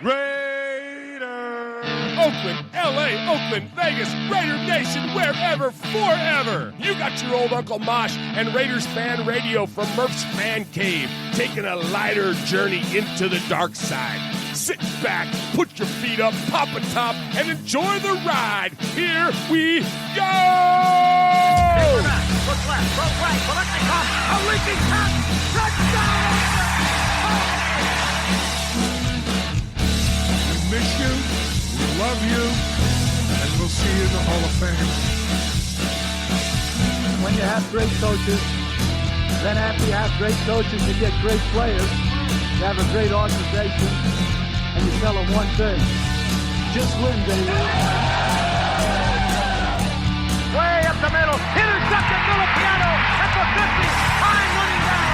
Raiders! Oakland, LA, Oakland, Vegas, Raider Nation, wherever, forever! You got your old Uncle Mosh and Raiders Fan Radio from Murph's Fan Cave, taking a lighter journey into the dark side. Sit back, put your feet up, pop a top, and enjoy the ride. Here we go! Look left, look right, Koleknikov, a leaking pass, touchdown! We miss you, we love you, and we'll see you in the Hall of Fame. When you have great coaches, then after you have great coaches, you get great players, you have a great organization, and you tell them one thing, just win, baby. Way up the middle, intercepted Filipiano at the 50, time running down.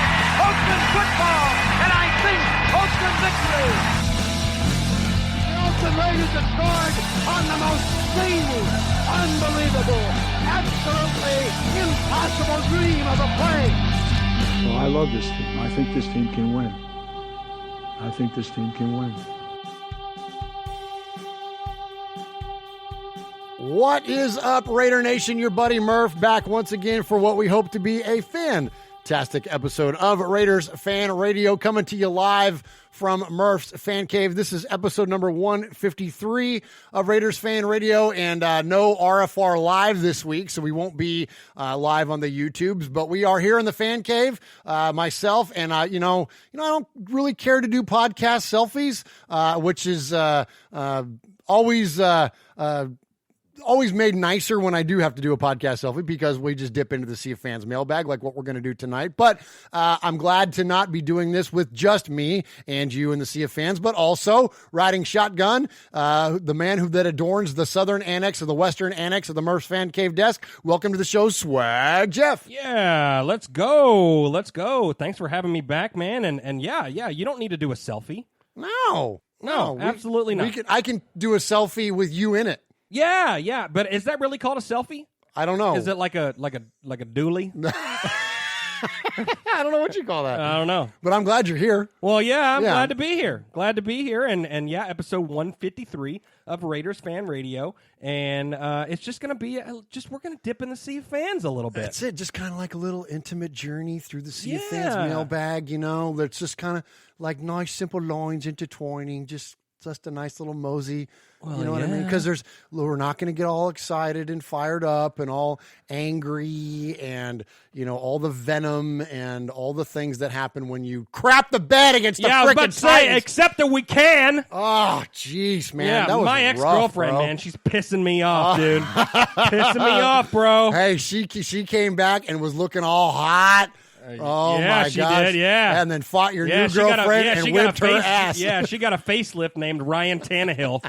Oakland football, and I think Oakland victory. The Oakland Raiders have scored on the most zany, unbelievable, absolutely impossible dream of a play. Well, I love this team. I think this team can win. I think this team can win. What is up, Raider Nation? Your buddy Murph back once again for what we hope to be a fantastic episode of Raiders Fan Radio, coming to you live from Murph's Fan Cave. This is episode number 153 of Raiders Fan Radio, and no RFR live this week, so we won't be live on the YouTubes, but we are here in the Fan Cave, myself, and I don't really care to do podcast selfies, which is always made nicer when I do have to do a podcast selfie, because we just dip into the Sea of Fans mailbag like what we're going to do tonight. But I'm glad to not be doing this with just me and you in the Sea of Fans, but also riding shotgun, the man that adorns the southern annex of the western annex of the Murph's Fan Cave desk. Welcome to the show, Swag Jeff. Yeah, let's go. Let's go. Thanks for having me back, man. And yeah, you don't need to do a selfie. No, absolutely not. I can do a selfie with you in it. Yeah, but is that really called a selfie? I don't know. Is it like a dually? I don't know what you call that. I don't know. But I'm glad you're here. Well, yeah, I'm glad to be here. Glad to be here. And yeah, episode 153 of Raiders Fan Radio. And it's just going to be, we're going to dip in the Sea of Fans a little bit. That's it. Just kind of like a little intimate journey through the Sea of Fans mailbag, that's just kind of like nice, simple lines intertwining, just a nice little mosey, what I mean? Because we're not going to get all excited and fired up and all angry and, all the venom and all the things that happen when you crap the bed against the frickin' Titans. Except that we can. Oh, jeez, man. Yeah, that was my ex-girlfriend, rough, man, she's pissing me off, dude. Pissing me off, bro. Hey, she came back and was looking all hot. Oh, yeah, my she gosh. did, yeah. And then fought your new girlfriend and whipped her ass. Yeah, she got a facelift named Ryan Tannehill.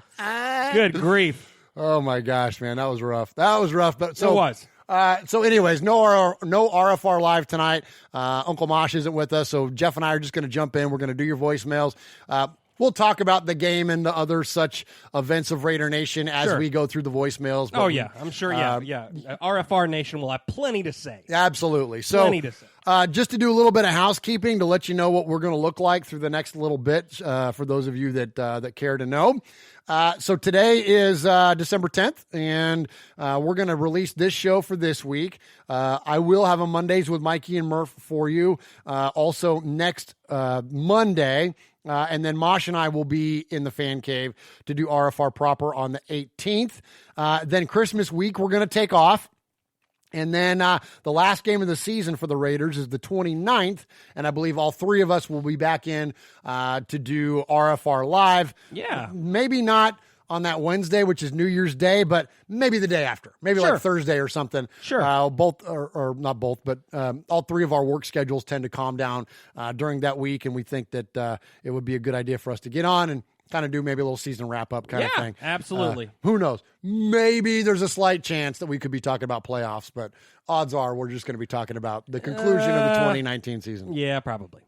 Good grief. Oh, my gosh, man. That was rough. But it was. So anyways, no RFR live tonight. Uncle Mosh isn't with us, so Jeff and I are just going to jump in. We're going to do your voicemails. We'll talk about the game and the other such events of Raider Nation as we go through the voicemails. But I'm sure, yeah. RFR Nation will have plenty to say. Absolutely. So, plenty to say. Just to do a little bit of housekeeping to let you know what we're going to look like through the next little bit for those of you that care to know. So today is December 10th, and we're going to release this show for this week. I will have a Mondays with Mikey and Murph for you. Also next Monday. And then Mosh and I will be in the Fan Cave to do RFR proper on the 18th. Then Christmas week, we're going to take off. And then the last game of the season for the Raiders is the 29th. And I believe all three of us will be back in to do RFR Live. Yeah. Maybe not on that Wednesday, which is New Year's Day, but maybe the day after, maybe like Thursday or something. Sure. Both, or not both, but all three of our work schedules tend to calm down during that week, and we think that it would be a good idea for us to get on and kind of do maybe a little season wrap-up kind of thing. Absolutely. Who knows? Maybe there's a slight chance that we could be talking about playoffs, but odds are we're just going to be talking about the conclusion of the 2019 season. Yeah, probably.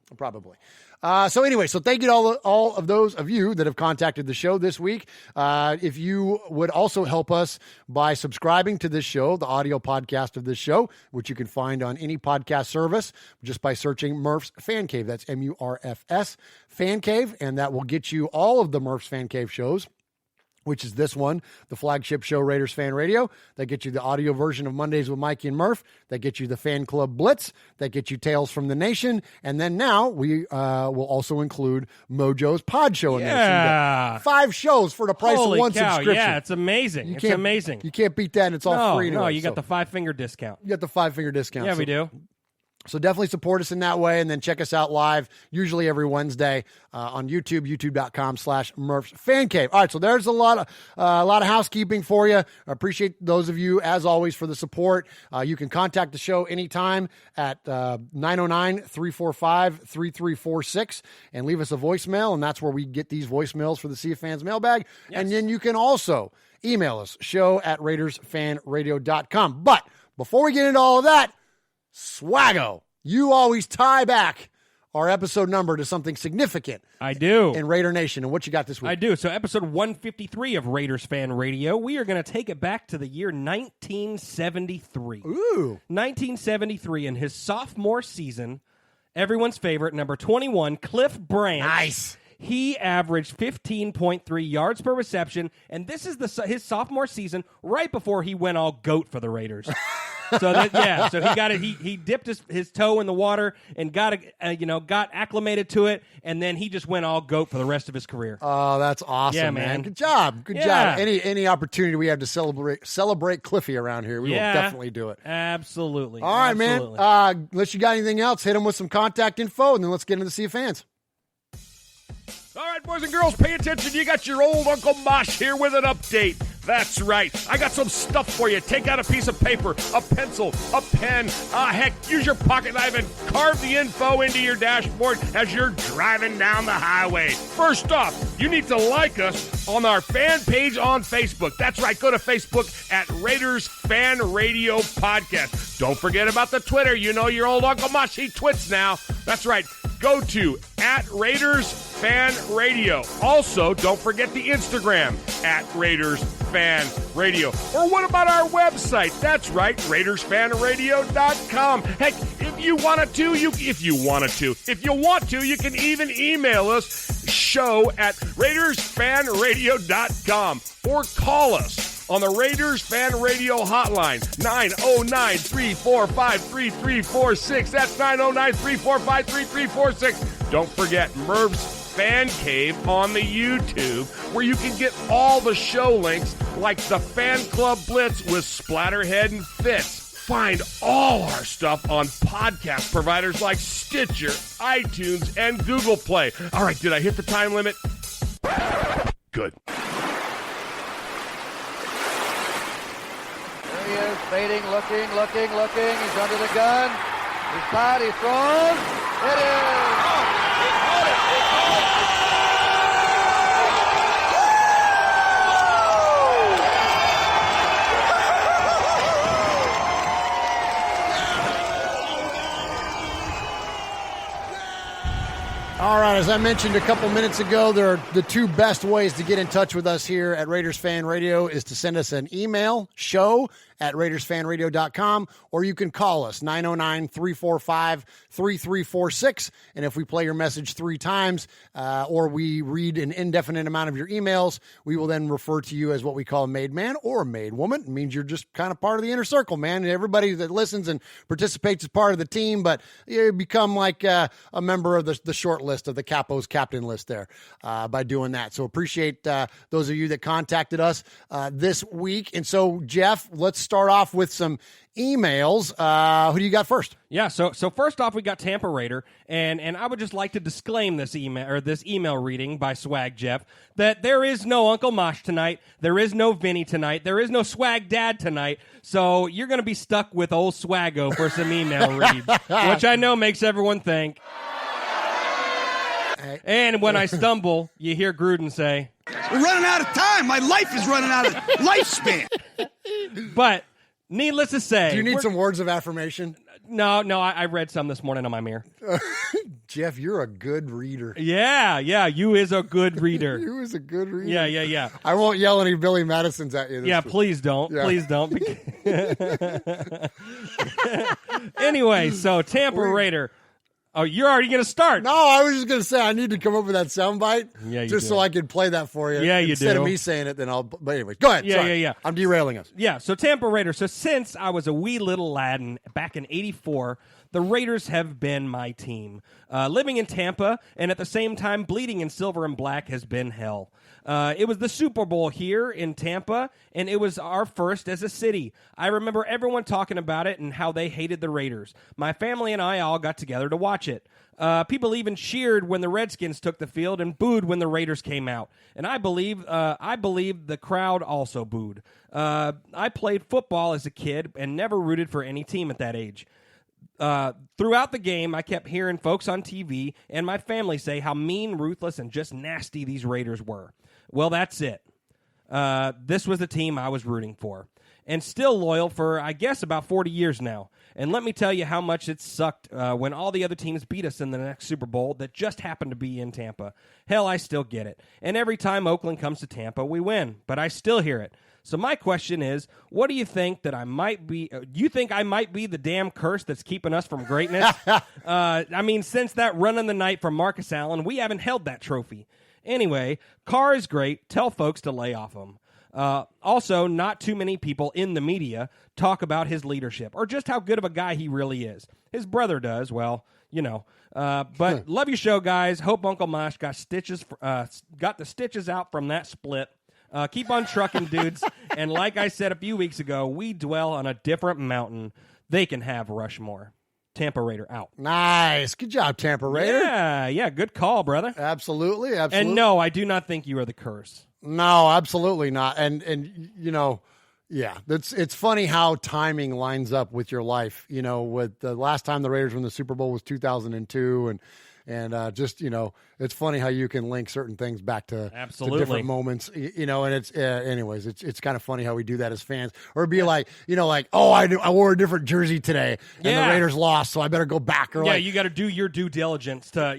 So anyway, so thank you to all of those of you that have contacted the show this week. If you would also help us by subscribing to this show, the audio podcast of this show, which you can find on any podcast service just by searching Murph's Fan Cave. That's MURFS Fan Cave, and that will get you all of the Murph's Fan Cave shows, which is this one, the flagship show, Raiders Fan Radio. That gets you the audio version of Mondays with Mikey and Murph. That gets you the Fan Club Blitz. That gets you Tales from the Nation. And then now we will also include Mojo's Pod Show in there. So you got 5 shows for the price Holy of one cow, subscription. Yeah, it's amazing. It's amazing. You can't beat that, and it's all free. No, anyway, you got the 5-finger discount. You got the 5-finger discount. Yeah, we do. So definitely support us in that way, and then check us out live, usually every Wednesday on YouTube, youtube.com/Murph's Fan Cave. All right, so there's a lot of housekeeping for you. I appreciate those of you, as always, for the support. You can contact the show anytime at 909-345-3346 and leave us a voicemail, and that's where we get these voicemails for the Sea of Fans mailbag. Yes. And then you can also email us, show@RaidersFanRadio.com. But before we get into all of that, Swaggo, you always tie back our episode number to something significant. I do. In Raider Nation. And what you got this week? I do. So episode 153 of Raiders Fan Radio, we are going to take it back to the year 1973. Ooh. 1973, in his sophomore season, everyone's favorite, number 21, Cliff Branch. Nice. He averaged 15.3 yards per reception, and this is his sophomore season, right before he went all goat for the Raiders. So he got it. He dipped his toe in the water and got acclimated to it, and then he just went all goat for the rest of his career. Oh, that's awesome, yeah, man. Good job. Good job. Any opportunity we have to celebrate Cliffy around here, we will definitely do it. Absolutely. All right, man. Unless you got anything else, hit him with some contact info, and then let's get into the Sea of Fans. All right, boys and girls, pay attention. You got your old Uncle Mosh here with an update. That's right. I got some stuff for you. Take out a piece of paper, a pencil, a pen. Heck, use your pocket knife and carve the info into your dashboard as you're driving down the highway. First off, you need to like us on our fan page on Facebook. That's right. Go to Facebook at Raiders Fan Radio Podcast. Don't forget about the Twitter. You know your old Uncle Mosh, he twits now. That's right. Go to at Raiders Fan Radio. Also, don't forget the Instagram at Raiders Fan Radio. Or what about our website? That's right, RaidersFanRadio.com. Heck, if you want to, you can even email us, show@RaidersFanRadio.com, or call us on the Raiders Fan Radio hotline, 909-345-3346. That's 909-345-3346. Don't forget Merv's Fan Cave on the YouTube, where you can get all the show links like the Fan Club Blitz with Splatterhead and Fitz. Find all our stuff on podcast providers like Stitcher, iTunes, and Google Play. All right, did I hit the time limit? Good. He is baiting, looking. He's under the gun. He's caught. He throws. It is. He caught it. All right, as I mentioned a couple minutes ago, there are the 2 best ways to get in touch with us here at Raiders Fan Radio is to send us an email, show@RaidersFanRadio.com, or you can call us, 909-345-3346. And if we play your message 3 times or we read an indefinite amount of your emails, we will then refer to you as what we call a made man or a made woman. It means you're just kind of part of the inner circle, man. And everybody that listens and participates is part of the team, but you become like a member of the short list of the Capo's captain list there by doing that. So appreciate those of you that contacted us this week. And so, Jeff, let's start off with some emails. Who do you got first? Yeah, so first off, we got Tampa Raider, and I would just like to disclaim this email reading by Swag Jeff that there is no Uncle Mosh tonight, there is no Vinny tonight, there is no Swag Dad tonight, so you're going to be stuck with old Swaggo for some email reads, which I know makes everyone think. And when I stumble, you hear Gruden say, "We're running out of time. My life is running out of lifespan." But Needless to say. Do you need some words of affirmation? No, I read some this morning on my mirror. Jeff, you're a good reader. Yeah, you is a good reader. You is a good reader. Yeah. I won't yell any Billy Madisons at you. Please don't. Yeah. Please don't. Anyway, so Tampa Raider. Oh, you're already going to start. No, I was just going to say I need to come up with that soundbite so I can play that for you. Yeah, you Instead do. of me saying it, then I'll. But anyways, go ahead. Yeah. I'm derailing us. Yeah, so Tampa Raiders. So since I was a wee little lad back in '84, the Raiders have been my team. Living in Tampa and at the same time bleeding in silver and black has been hell. It was the Super Bowl here in Tampa, and it was our first as a city. I remember everyone talking about it and how they hated the Raiders. My family and I all got together to watch it. People even cheered when the Redskins took the field and booed when the Raiders came out. And I believe the crowd also booed. I played football as a kid and never rooted for any team at that age. Throughout the game, I kept hearing folks on TV and my family say how mean, ruthless, and just nasty these Raiders were. Well, that's it. This was the team I was rooting for. And still loyal for, I guess, about 40 years now. And let me tell you how much it sucked when all the other teams beat us in the next Super Bowl that just happened to be in Tampa. Hell, I still get it. And every time Oakland comes to Tampa, we win. But I still hear it. So my question is, what do you think that I might be? You think I might be the damn curse that's keeping us from greatness? I mean, since that run in the night from Marcus Allen, we haven't held that trophy. Anyway, Carr is great. Tell folks to lay off him. Also, not too many people in the media talk about his leadership or just how good of a guy he really is. His brother does, well, you know. But love your show, guys. Hope Uncle Mosh got the stitches out from that split. Keep on trucking, dudes. And like I said a few weeks ago, we dwell on a different mountain. They can have Rushmore. Tampa Raider out. Nice. Good job, Tampa Raider. Yeah. Good call, brother. Absolutely. And no, I do not think you are the curse. No, absolutely not. And you know, yeah, it's funny how timing lines up with your life. You know, with the last time the Raiders won the Super Bowl was 2002, and just, you know, it's funny how you can link certain things back to different moments, you know, and it's, anyways, it's kind of funny how we do that as fans. Or it'd be like, you know, like, oh, I wore a different jersey today and the Raiders lost, so I better go back. Or you got to do your due diligence to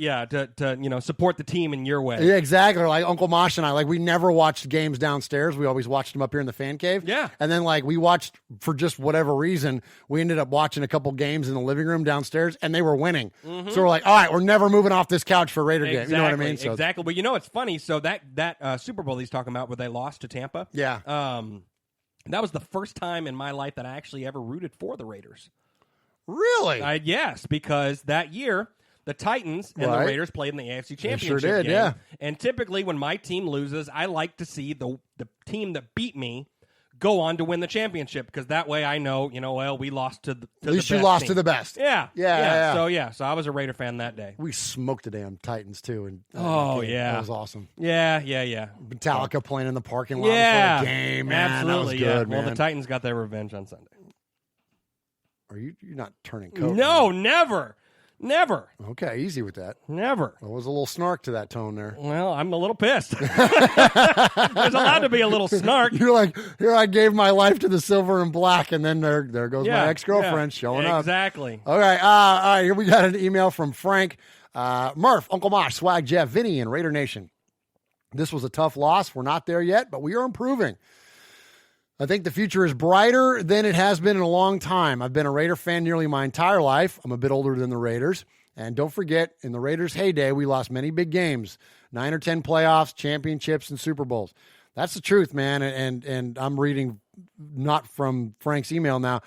you know, support the team in your way. Yeah, exactly. Or like Uncle Mosh and I, like, we never watched games downstairs. We always watched them up here in the fan cave. Yeah. And then, like, we watched, for just whatever reason, we ended up watching a couple games in the living room downstairs, and they were winning. Mm-hmm. So we're like, all right, we're never moving off this couch for a Raider game. You know what I mean? So exactly. But you know, it's funny. So that Super Bowl he's talking about where they lost to Tampa. Yeah. That was the first time in my life that I actually ever rooted for the Raiders. Really? Yes, because that year the Titans and the Raiders played in the AFC Championship sure did, game. yeah. And typically when my team loses, I like to see the team that beat me go on to win the championship, because that way I know, you know, well, we lost to the best. At least you lost to the best. Yeah. So I was a Raider fan that day. We smoked the damn Titans too, and yeah, that was awesome. Yeah. Metallica playing in the parking lot before the game, man. Absolutely, that was good, man. Well, the Titans got their revenge on Sunday. Are you're not turning coat? No, man. Never. Okay, easy with that. Never. There was a little snark to that tone there. Well, I'm a little pissed. There's allowed to be a little snark. You're like, here I gave my life to the silver and black, and then there goes my ex-girlfriend showing up. Exactly. All right, here we got an email from Frank. Murph, Uncle Mosh, Swag Jeff, Vinny, and Raider Nation. This was a tough loss. We're not there yet, but we are improving. I think the future is brighter than it has been in a long time. I've been a Raider fan nearly my entire life. I'm a bit older than the Raiders. And don't forget, in the Raiders' heyday, we lost many big games, 9 or 10 playoffs, championships, and Super Bowls. That's the truth, man. And I'm reading not from Frank's email now.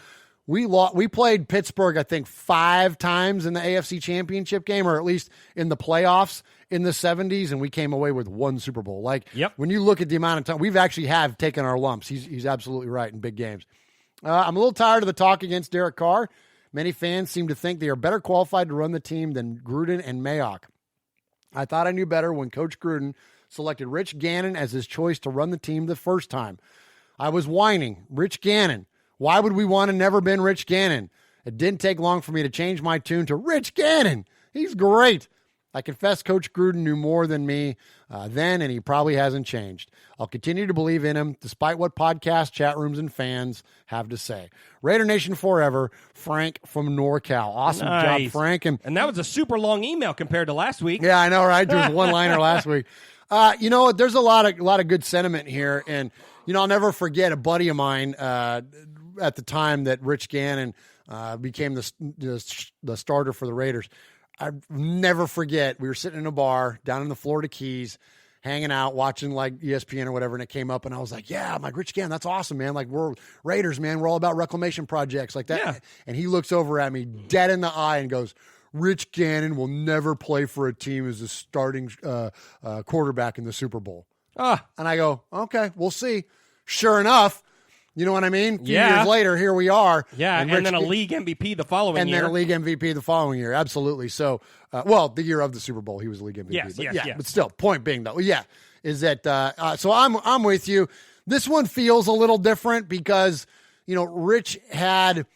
We played Pittsburgh, I think, 5 times in the AFC Championship game, or at least in the playoffs in the 70s, and we came away with 1 Super Bowl. Like, when you look at the amount of time, we've actually have taken our lumps. He's absolutely right in big games. I'm a little tired of the talk against Derek Carr. Many fans seem to think they are better qualified to run the team than Gruden and Mayock. I thought I knew better when Coach Gruden selected Rich Gannon as his choice to run the team the first time. I was whining, Rich Gannon. Why would we want to never been Rich Gannon? It didn't take long for me to change my tune to Rich Gannon. He's great. I confess Coach Gruden knew more than me then, and he probably hasn't changed. I'll continue to believe in him, despite what podcasts, chat rooms, and fans have to say. Raider Nation forever, Frank from NorCal. Awesome job, Frank. And that was a super long email compared to last week. Yeah, I know, right? There was a one-liner last week. You know, there's a lot of good sentiment here, and you know, I'll never forget a buddy of mine at the time that Rich Gannon became the starter for the Raiders. I never forget, we were sitting in a bar down in the Florida Keys, hanging out, watching like ESPN or whatever, and it came up, and I was like, yeah, I'm like, Rich Gannon, that's awesome, man. Like, we're Raiders, man. We're all about reclamation projects like that. Yeah. And he looks over at me dead in the eye and goes, Rich Gannon will never play for a team as a starting quarterback in the Super Bowl. And I go, okay, we'll see. Sure enough, you know what I mean? A few years later, here we are. Yeah, and then a league MVP the following year. And then a league MVP the following year. Absolutely. So, well, the year of the Super Bowl, he was a league MVP. Yes. But still, point being, though, is that so I'm with you. This one feels a little different because, you know, Rich had,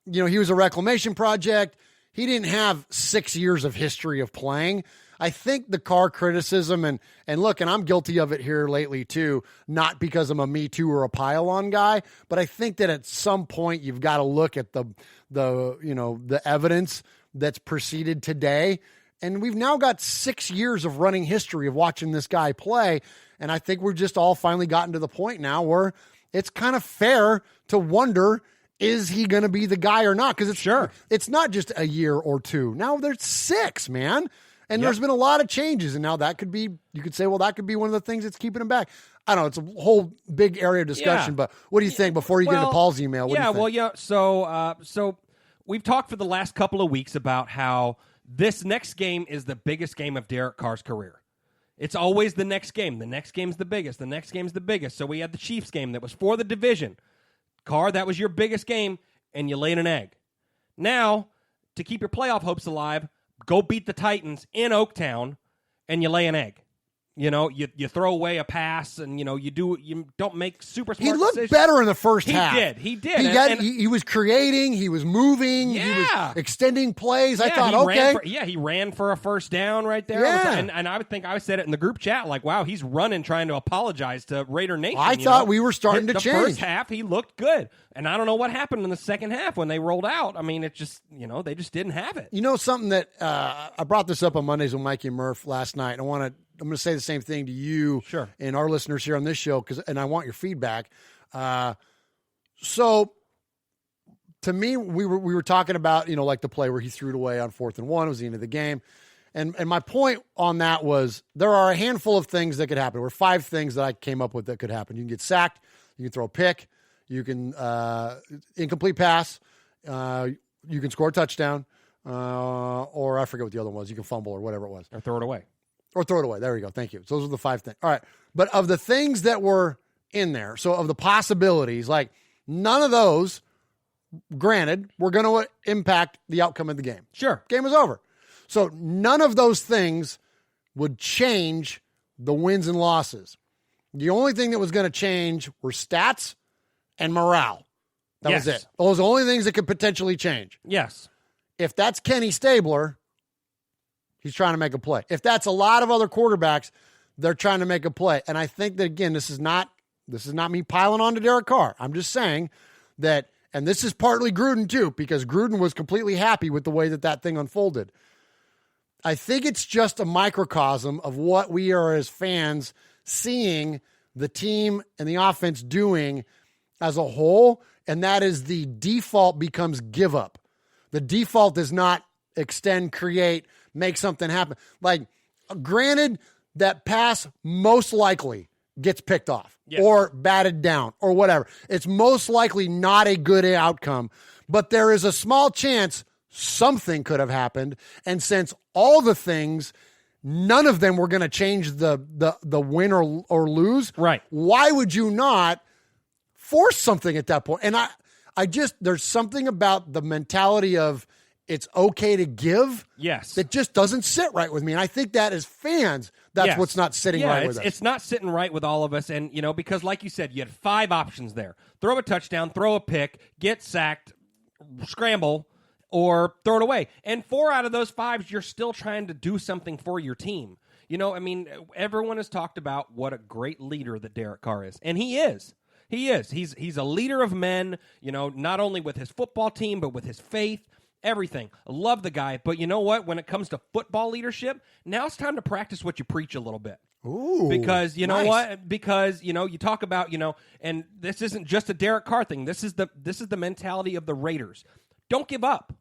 you know, he was a reclamation project. He didn't have 6 years of history of playing. I think the Carr criticism, and look, and I'm guilty of it here lately too, not because I'm a Me Too or a pile-on guy, but I think that at some point you've got to look at the you know, the evidence that's preceded today. And we've now got 6 years of running history of watching this guy play. And I think we're just all finally gotten to the point now where it's kind of fair to wonder, is he going to be the guy or not? Because it's not just a year or two. Now there's 6, man. And there's been a lot of changes, and now that could be, you could say, well, that could be one of the things that's keeping him back. I don't know. It's a whole big area of discussion, but what do you think before you get into Paul's email? What do you think? So we've talked for the last couple of weeks about how this next game is the biggest game of Derek Carr's career. It's always the next game. The next game's the biggest. The next game's the biggest. So we had the Chiefs game that was for the division. Carr, that was your biggest game, and you laid an egg. Now, to keep your playoff hopes alive, go beat the Titans in Oaktown, and you lay an egg. You know, you throw away a pass, and you don't make super smart decisions. He looked better in the first half. He did. He was creating, he was moving, he was extending plays. I thought, he ran for a first down right there. Yeah. And I would think I said it in the group chat, like, wow, he's running trying to apologize to Raider Nation. I thought we were starting to change. The first half, he looked good. And I don't know what happened in the second half when they rolled out. I mean, it just, they just didn't have it. You know, something that I brought this up on Mondays with Mikey and Murph last night. I'm going to say the same thing to you and our listeners here on this show, and I want your feedback. So, to me, we were talking about, like the play where he threw it away on 4th and 1. It was the end of the game. And my point on that was there are a handful of things that could happen. There were 5 things that I came up with that could happen. You can get sacked. You can throw a pick. You can incomplete pass. You can score a touchdown. Or I forget what the other one was. You can fumble or whatever it was. Or throw it away. There we go. Thank you. So those are the 5 things. All right. But of the things that were in there, so of the possibilities, like none of those, granted, were going to impact the outcome of the game. Sure. Game was over. So none of those things would change the wins and losses. The only thing that was going to change were stats and morale. That was it. Those are the only things that could potentially change. Yes. If that's Kenny Stabler, he's trying to make a play. If that's a lot of other quarterbacks, they're trying to make a play. And I think that, again, this is not me piling on to Derek Carr. I'm just saying that, and this is partly Gruden too, because Gruden was completely happy with the way that thing unfolded. I think it's just a microcosm of what we are as fans seeing the team and the offense doing as a whole, and that is the default becomes give up. The default is not extend, create, make something happen. Like, granted, that pass most likely gets picked off or batted down or whatever. It's most likely not a good outcome, but there is a small chance something could have happened. And since all the things, none of them were going to change the win or lose. Right. Why would you not force something at that point? And I just, there's something about the mentality of it's okay to give. Yes. That just doesn't sit right with me. And I think that as fans, that's what's not sitting right with us. It's not sitting right with all of us. And, because like you said, you had 5 options there. Throw a touchdown, throw a pick, get sacked, scramble. or throw it away. And 4 out of those 5, you're still trying to do something for your team. You know, I mean, everyone has talked about what a great leader that Derek Carr is. And he is. He is. He's a leader of men, you know, not only with his football team, but with his faith, everything. I love the guy. But you know what? When it comes to football leadership, now it's time to practice what you preach a little bit. Ooh, because you know nice. what? Because you talk about and this isn't just a Derek Carr thing. This is the mentality of the Raiders. Don't give up.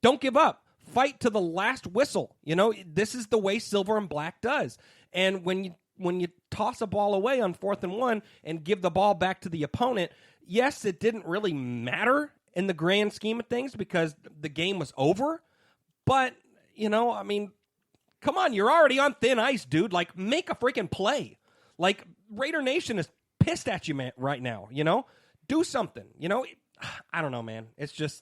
Don't give up. Fight to the last whistle. This is the way Silver and Black does. And when you toss a ball away on 4th and 1 and give the ball back to the opponent, yes, it didn't really matter in the grand scheme of things because the game was over. But I mean. Come on, you're already on thin ice, dude. Like, make a freaking play. Like, Raider Nation is pissed at you, man, right now, Do something, I don't know, man. It's just,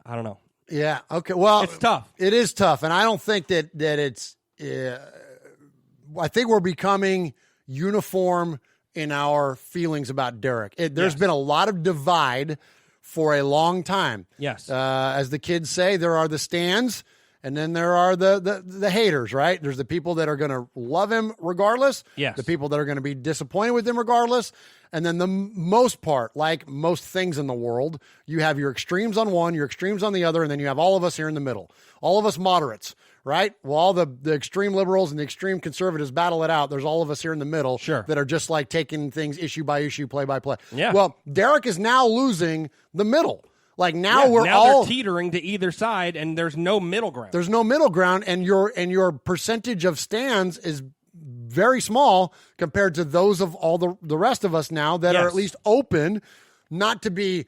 I don't know. Yeah, okay. Well, it's tough. It is tough, and I don't think that it's I think we're becoming uniform in our feelings about Derek. There's been a lot of divide for a long time. Yes. As the kids say, there are the stands. And then there are the haters, right? There's the people that are going to love him regardless. Yes. The people that are going to be disappointed with him regardless. And then the most part, like most things in the world, you have your extremes on one, your extremes on the other, and then you have all of us here in the middle. All of us moderates, right? Well, all the extreme liberals and the extreme conservatives battle it out. There's all of us here in the middle that are just like taking things issue by issue, play by play. Yeah. Well, Derek is now losing the middle. Like now they're all teetering to either side, and there's no middle ground. There's no middle ground, and your percentage of stands is very small compared to those of all the rest of us now that are at least open, not to be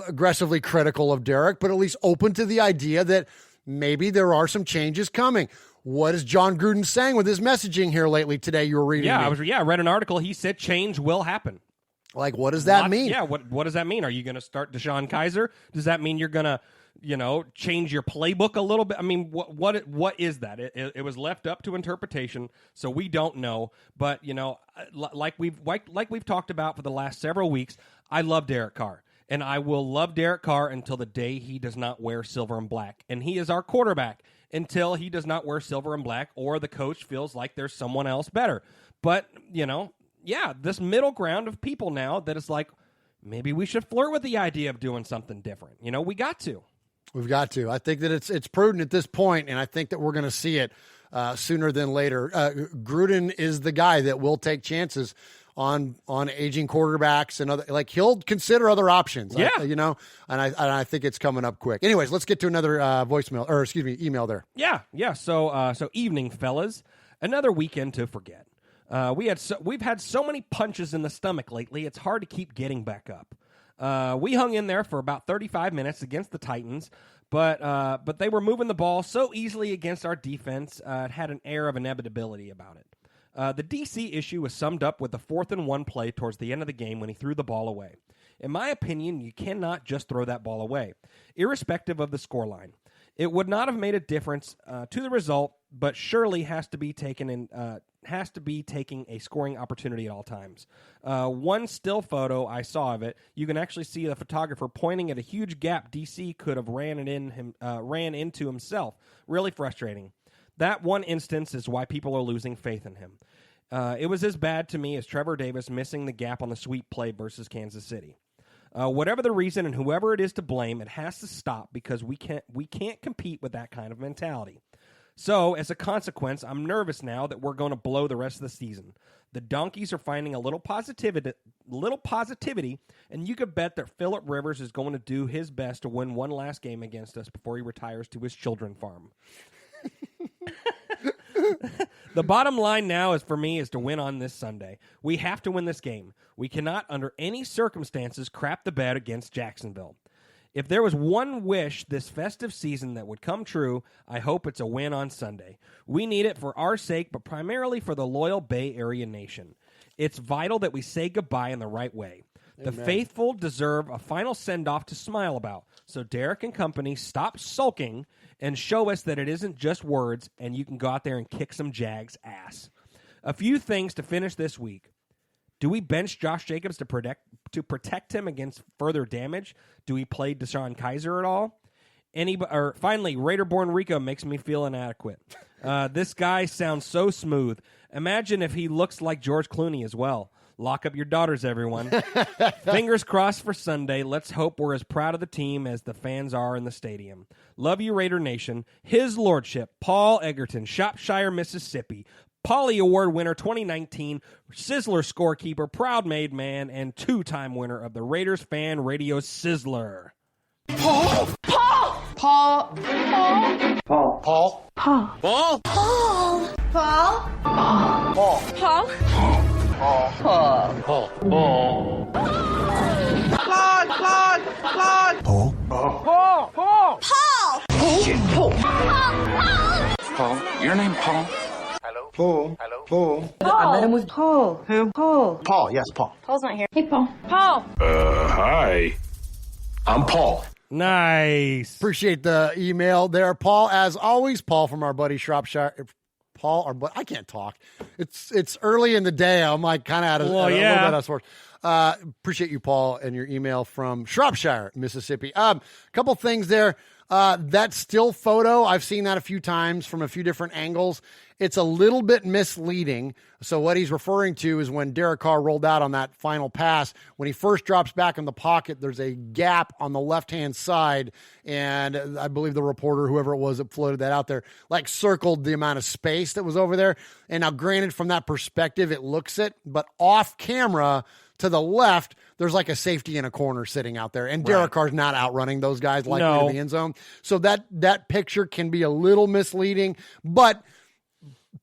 aggressively critical of Derek, but at least open to the idea that maybe there are some changes coming. What is Jon Gruden saying with his messaging here lately today? You were reading. I read an article. He said change will happen. Like, what does that mean? Yeah, what does that mean? Are you going to start Deshaun Kaiser? Does that mean you're going to, change your playbook a little bit? I mean, what is that? It was left up to interpretation, so we don't know. But like we've talked about for the last several weeks, I love Derek Carr, and I will love Derek Carr until the day he does not wear silver and black, and he is our quarterback until he does not wear silver and black, or the coach feels like there's someone else better. But this middle ground of people now that is like, maybe we should flirt with the idea of doing something different. We got to. We've got to. I think that it's prudent at this point, and I think that we're going to see it sooner than later. Gruden is the guy that will take chances on aging quarterbacks and other, like he'll consider other options. Yeah. And I think it's coming up quick. Anyways, let's get to another email there. Yeah. So evening, fellas. Another weekend to forget. We've had so many punches in the stomach lately, it's hard to keep getting back up. We hung in there for about 35 minutes against the Titans, but they were moving the ball so easily against our defense, it had an air of inevitability about it. The DC issue was summed up with the 4th and 1 play towards the end of the game when he threw the ball away. In my opinion, you cannot just throw that ball away, irrespective of the scoreline. It would not have made a difference to the result, but surely has to be taking a scoring opportunity at all times. One still photo I saw of it, you can actually see the photographer pointing at a huge gap DC could have ran into himself. Really frustrating. That one instance is why people are losing faith in him. It was as bad to me as Trevor Davis missing the gap on the sweep play versus Kansas City. Whatever the reason and whoever it is to blame, it has to stop because we can't compete with that kind of mentality. So, as a consequence, I'm nervous now that we're going to blow the rest of the season. The Donkeys are finding a little positivity, and you could bet that Phillip Rivers is going to do his best to win one last game against us before he retires to his children farm. The bottom line now is to win on this Sunday. We have to win this game. We cannot, under any circumstances, crap the bed against Jacksonville. If there was one wish this festive season that would come true, I hope it's a win on Sunday. We need it for our sake, but primarily for the loyal Bay Area nation. It's vital that we say goodbye in the right way. The faithful deserve a final send-off to smile about. So Derek and company, stop sulking and show us that it isn't just words and you can go out there and kick some Jags' ass. A few things to finish this week. Do we bench Josh Jacobs to protect him against further damage? Do we play Deshaun Kaiser at all? Finally, Raider-born Rico makes me feel inadequate. This guy sounds so smooth. Imagine if he looks like George Clooney as well. Lock up your daughters, everyone. Fingers crossed for Sunday. Let's hope we're as proud of the team as the fans are in the stadium. Love you, Raider Nation. His Lordship, Paul Egerton, Shropshire, Mississippi. Pauly Award winner 2019, Sizzler scorekeeper, proud made man, and 2-time winner of the Raiders Fan Radio Sizzler. Paul. Paul. Paul. Paul. Paul. Paul. Paul. Paul. Paul. Paul. Paul. Paul. Paul. Paul. Paul. Claude. Claude. Claude. Paul. Paul. Paul. Paul. Shit, Paul. Paul. Your name, Paul? Hello? Paul. Hello? Paul. I met him with Paul. Who? Paul. Paul, yes, Paul. Paul's not here. Hey, Paul. Paul. Hi. I'm Paul. Nice. Appreciate the email there, Paul. As always, Paul from our buddy Shropshire. Paul, I can't talk. It's early in the day. I'm like kind of out of a little bit out of sorts. Appreciate you, Paul, and your email from Shropshire, Mississippi. Couple things there. That still photo, I've seen that a few times from a few different angles. It's a little bit misleading. So what he's referring to is when Derek Carr rolled out on that final pass, when he first drops back in the pocket, there's a gap on the left-hand side. And I believe the reporter, whoever it was that floated that out there, like circled the amount of space that was over there. And now granted, from that perspective, it looks it, but off camera to the left, there's like a safety in a corner sitting out there. And Derek Carr's not outrunning those guys likely to the end zone. So that picture can be a little misleading, but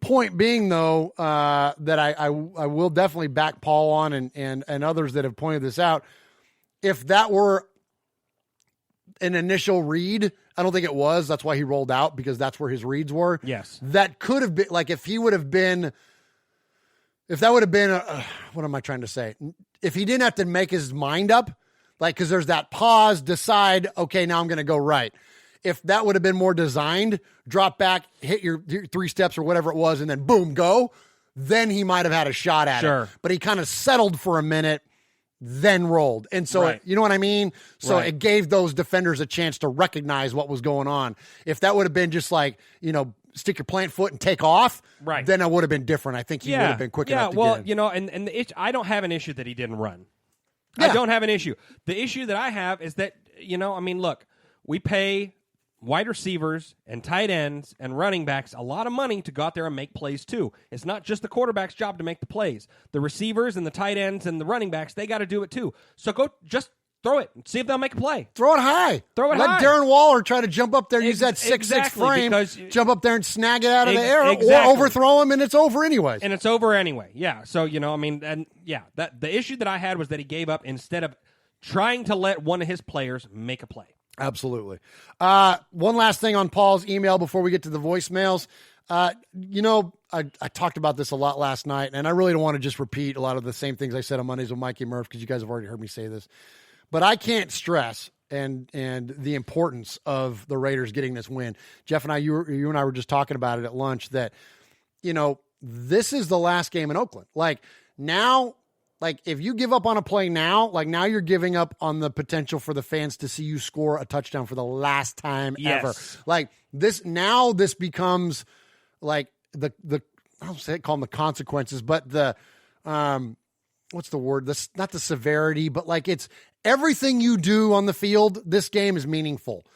point being, though, that I will definitely back Paul on and others that have pointed this out. If that were an initial read, I don't think it was. That's why he rolled out, because that's where his reads were. Yes. That could have been, like, if that would have been, what am I trying to say? If he didn't have to make his mind up, like, because there's that pause, decide, okay, now I'm going to go right. If that would have been more designed, drop back, hit your 3 steps or whatever it was, and then boom, go, then he might have had a shot at it. But he kind of settled for a minute, then rolled. And so, you know what I mean? So it gave those defenders a chance to recognize what was going on. If that would have been just like, stick your plant foot and take off, then it would have been different. I think he would have been quick enough to get in. And I don't have an issue that he didn't run. I don't have an issue. The issue that I have is that, look, we pay wide receivers and tight ends and running backs a lot of money to go out there and make plays too. It's not just the quarterback's job to make the plays. The receivers and the tight ends and the running backs, they got to do it too. So go just throw it and see if they'll make a play. Throw it high. Let Darren Waller try to jump up there, use that 6'6" frame, jump up there and snag it out of the air, or overthrow him, and it's over anyways. And it's over anyway. Yeah. So, that the issue that I had was that he gave up instead of trying to let one of his players make a play. Absolutely. One last thing on Paul's email before we get to the voicemails. I talked about this a lot last night, and I really don't want to just repeat a lot of the same things I said on Mondays with Mikey Murph, because you guys have already heard me say this. But I can't stress and the importance of the Raiders getting this win. Jeff and I, you and I were just talking about it at lunch that, this is the last game in Oakland. If you give up on a play now, now you're giving up on the potential for the fans to see you score a touchdown for the last time ever. This becomes like the I don't say call them the consequences, but the what's the word? This not the severity, but it's everything you do on the field. This game is meaningful.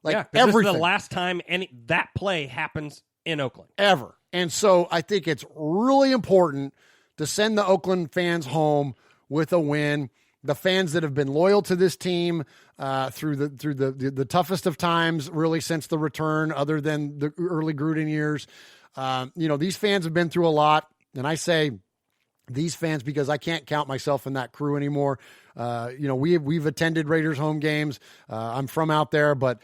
Everything. This is the last time that play happens in Oakland ever, and so I think it's really important to send the Oakland fans home with a win. The fans that have been loyal to this team through the toughest of times, really since the return, other than the early Gruden years. These fans have been through a lot, and I say these fans because I can't count myself in that crew anymore. We've attended Raiders home games. I'm from out there, but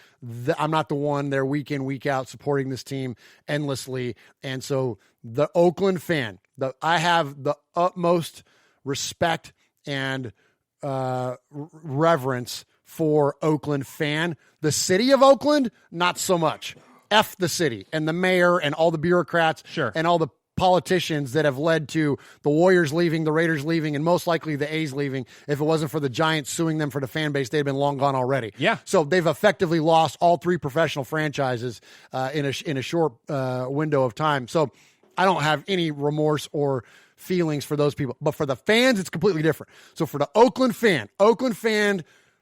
I'm not the one there week in, week out supporting this team endlessly. And so the Oakland fan, I have the utmost respect and reverence for Oakland fan. The city of Oakland, not so much. F the city and the mayor and all the bureaucrats and all the politicians that have led to the Warriors leaving, the Raiders leaving, and most likely the A's leaving. If it wasn't for the Giants suing them for the fan base, they'd been long gone already. Yeah. So they've effectively lost all 3 professional franchises in a short window of time. So I don't have any remorse or feelings for those people. But for the fans, it's completely different. So for the Oakland fan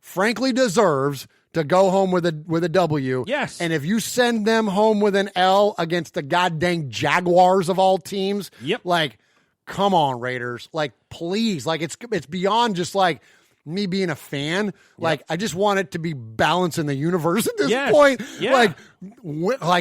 frankly deserves to go home with a W. Yes. And if you send them home with an L against the goddamn Jaguars of all teams, Yep. like, come on, Raiders. Like, please. Like, it's beyond just like me being a fan. Like, I just want it to be balance in the universe at this Yes. point. Yeah. Like,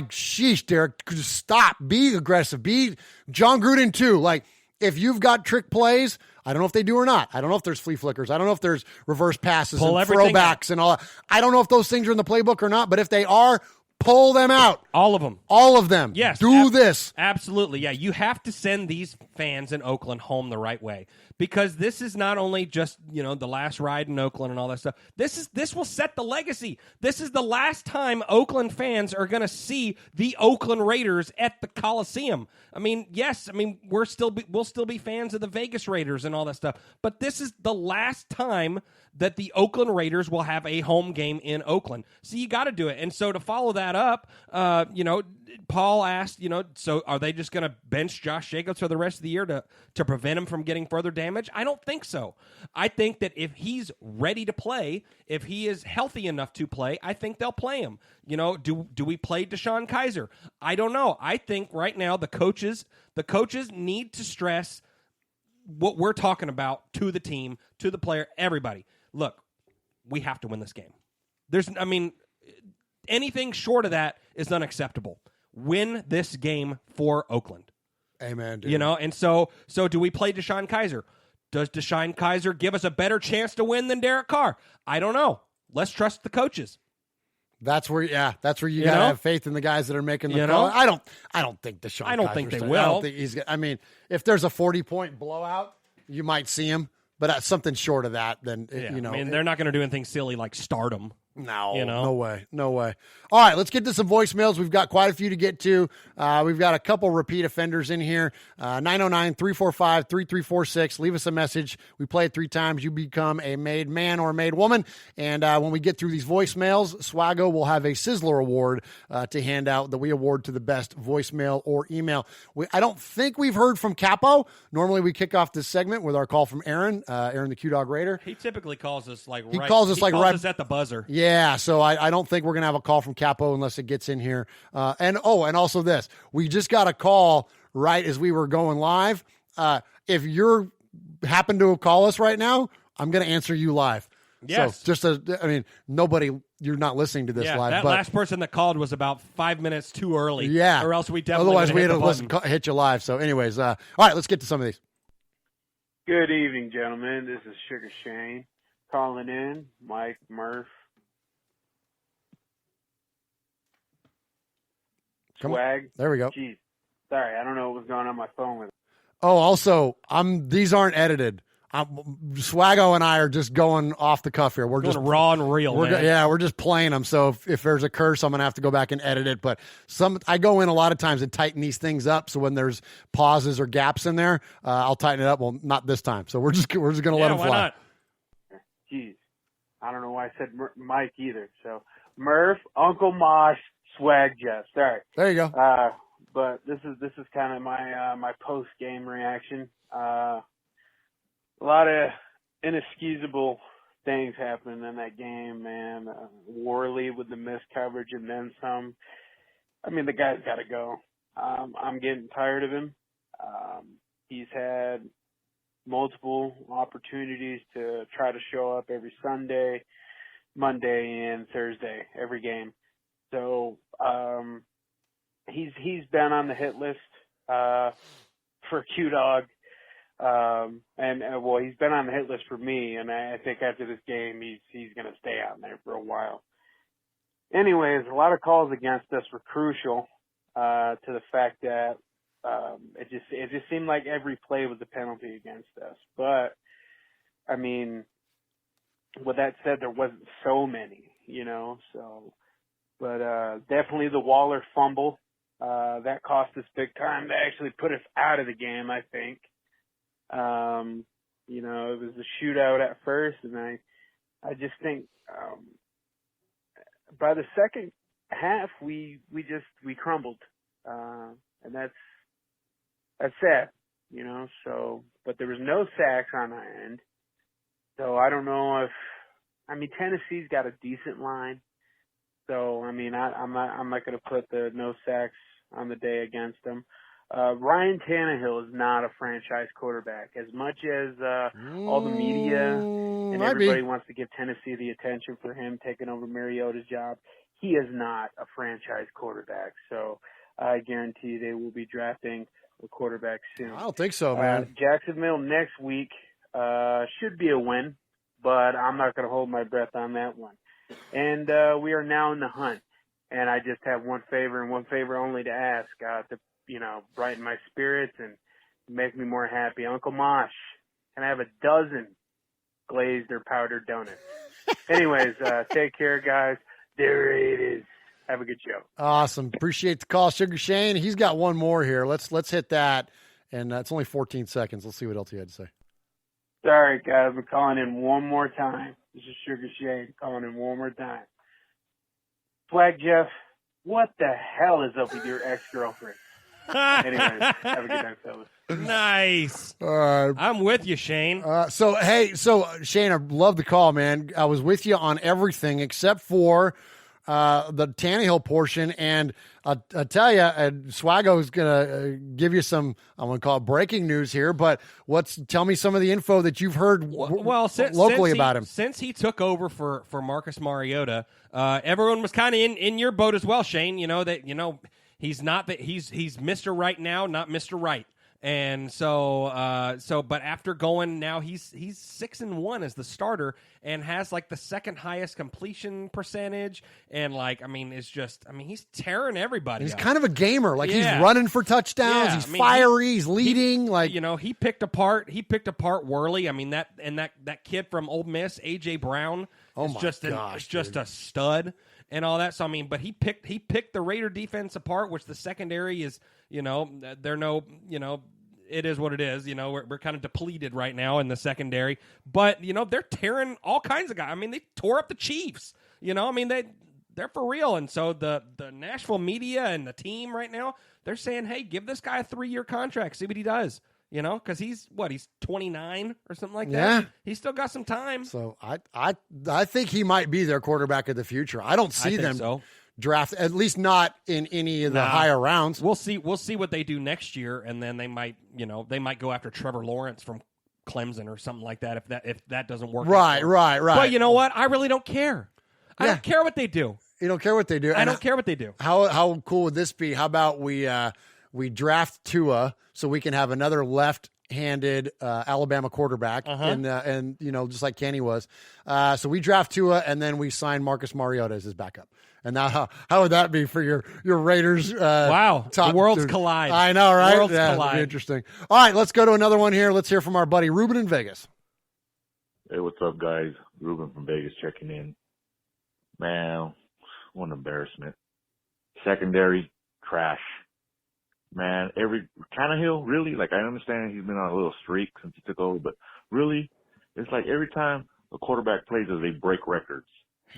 sheesh, Derek, just stop. Be aggressive. Be Jon Gruden too. Like, if you've got trick plays, I don't know if they do or not. I don't know if there's flea flickers. I don't know if there's reverse passes Pull and everything throwbacks and all that. I don't know if those things are in the playbook or not, but if they are, pull them out. All of them. All of them. Yes. Do this. Absolutely. Yeah. You have to send these fans in Oakland home the right way, because this is not only just, the last ride in Oakland and all that stuff. This will set the legacy. This is the last time Oakland fans are going to see the Oakland Raiders at the Coliseum. I mean, yes, we'll still be fans of the Vegas Raiders and all that stuff, but this is the last time that the Oakland Raiders will have a home game in Oakland. So you got to do it. And so to follow that up, Paul asked, so are they just going to bench Josh Jacobs for the rest of the year to prevent him from getting further damage? I don't think so. I think that if he's ready to play, if he is healthy enough to play, I think they'll play him. Do we play Deshaun Kaiser? I don't know. I think right now the coaches need to stress what we're talking about to the team, to the player, everybody. Look, we have to win this game. Anything short of that is unacceptable. Win this game for Oakland. Amen, dude. And so do we play Deshaun Kaiser? Does Deshaun Kaiser give us a better chance to win than Derek Carr? I don't know. Let's trust the coaches. That's where you gotta have faith in the guys that are making the call. I don't think Deshaun. I don't Kaiser's think they done. will. I don't think he's. If there's a 40-point blowout, you might see him. But something short of that, then they're not going to do anything silly like stardom. No, no way. All right, let's get to some voicemails. We've got quite a few to get to. We've got a couple repeat offenders in here. 909-345-3346. Leave us a message. We play it 3 times. You become a made man or a made woman. And when we get through these voicemails, Swaggo will have a Sizzler Award to hand out that we award to the best voicemail or email. I don't think we've heard from Capo. Normally we kick off this segment with our call from Aaron, Aaron the Q-Dog Raider. He typically calls us right at the buzzer. Yeah, so I don't think we're going to have a call from Capo unless it gets in here. And also this. We just got a call right as we were going live. If you're happen to call us right now, I'm going to answer you live. Yes. So nobody, you're not listening to this live. That last person that called was about 5 minutes too early. Yeah. Or else we definitely Otherwise, we had to hit you live. So anyways, all right, let's get to some of these. Good evening, gentlemen. This is Sugar Shane calling in. Mike, Murph. Swag. There we go. Jeez. Sorry, I don't know what was going on my phone with it. Oh, also, these aren't edited. Swaggo and I are just going off the cuff here. We're just raw and real. We're just playing them. So if there's a curse, I'm gonna have to go back and edit it. But I go in a lot of times and tighten these things up. So when there's pauses or gaps in there, I'll tighten it up. Well, not this time. So we're just gonna let them fly. Why not? Jeez, I don't know why I said Mike either. So Murph, Uncle Mosh, Swag Jeff. Sorry. There you go. But this is kind of my post game reaction. A lot of inexcusable things happened in that game, man. Worley with the missed coverage and then some. The guy's got to go. I'm getting tired of him. He's had multiple opportunities to try to show up every Sunday, Monday, and Thursday, every game. So he's been on the hit list for Q-Dog. He's been on the hit list for me, and I think after this game, he's going to stay on there for a while. Anyways, a lot of calls against us were crucial to the fact that it just seemed like every play was a penalty against us. But with that said, there wasn't so many, so. But definitely the Waller fumble That cost us big time. They actually put us out of the game, I think. You know, it was a shootout at first, and I just think by the second half we crumbled, and that's sad, you know. So, but there was no sacks on our end, so I don't know if Tennessee's got a decent line, so I'm not going to put the no sacks on the day against them. Ryan Tannehill is not a franchise quarterback. As much as all the media and everybody wants to give Tennessee the attention for him taking over Mariota's job, he is not a franchise quarterback. So I guarantee they will be drafting a quarterback soon. I don't think so, man. Jacksonville next week should be a win, but I'm not going to hold my breath on that one. And we are now in the hunt. And I just have one favor and one favor only to ask to, you know, brighten my spirits and make me more happy. Uncle Mosh, can I have a dozen glazed or powdered donuts? Anyways, take care, guys. There it is. Have a good show. Awesome. Appreciate the call, Sugar Shane. He's got one more here. Let's hit that. And it's only 14 seconds. Let's see what else he had to say. Sorry, guys. I'm calling in one more time. This is Sugar Shane calling in one more time. Swag Jeff, what the hell is up with your ex-girlfriend? Anyways, have a good night, fellas. Nice. I'm with you, Shane. So Shane, I love the call, man. I was with you on everything except for the Tannehill portion, and I tell you, Swaggo's gonna give you some, I'm gonna call it breaking news here. But tell me some of the info that you've heard locally about him since he took over for Marcus Mariota. Everyone was kind of in your boat as well, Shane. You know that he's not that he's Mr. Right now, not Mr. Right. And but after going now, he's 6-1 as the starter and has like the second highest completion percentage. And he's tearing everybody. He's up. kind of a gamer. Like he's running for touchdowns. He's fiery. He's leading. He picked apart Worley. I mean that kid from Ole Miss, AJ Brown, is just a stud and all that. So but he picked the Raider defense apart, which the secondary is. It is what it is. We're kind of depleted right now in the secondary, but they're tearing all kinds of guys. I mean, they tore up the Chiefs. They're for real. And so the Nashville media and the team right now, they're saying, hey, give this guy a 3-year contract, see what he does. Because he's 29 or something like that. Yeah, he's still got some time. So I think he might be their quarterback of the future. I don't see them draft, at least not in any of the higher rounds. We'll see what they do next year, and then they might go after Trevor Lawrence from Clemson or something like that if that doesn't work. Right. But you know what? I really don't care. I don't care what they do. You don't care what they do. I don't care what they do. How cool would this be? How about we draft Tua so we can have another left-handed Alabama quarterback, and just like Kenny was. So we draft Tua, and then we sign Marcus Mariota as his backup. And now, how would that be for your Raiders? Wow, the worlds collide. I know, right? Worlds collide. That'd be interesting. All right, let's go to another one here. Let's hear from our buddy Ruben in Vegas. Hey, what's up, guys? Ruben from Vegas checking in. Man, what an embarrassment. Secondary, trash. Man, Tannehill, really? Like, I understand he's been on a little streak since he took over, but really, it's like every time a quarterback plays, they break records.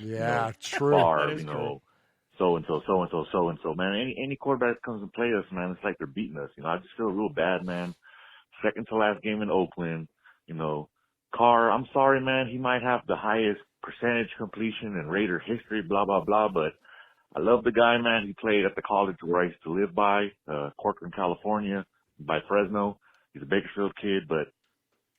Yeah, true. True. So-and-so. Man, any quarterback that comes and play us, man, it's like they're beating us. I just feel real bad, man. Second to last game in Oakland. Carr, I'm sorry, man, he might have the highest percentage completion in Raider history, blah, blah, blah, but I love the guy, man. He played at the college where I used to live by, Corcoran, California, by Fresno. He's a Bakersfield kid, but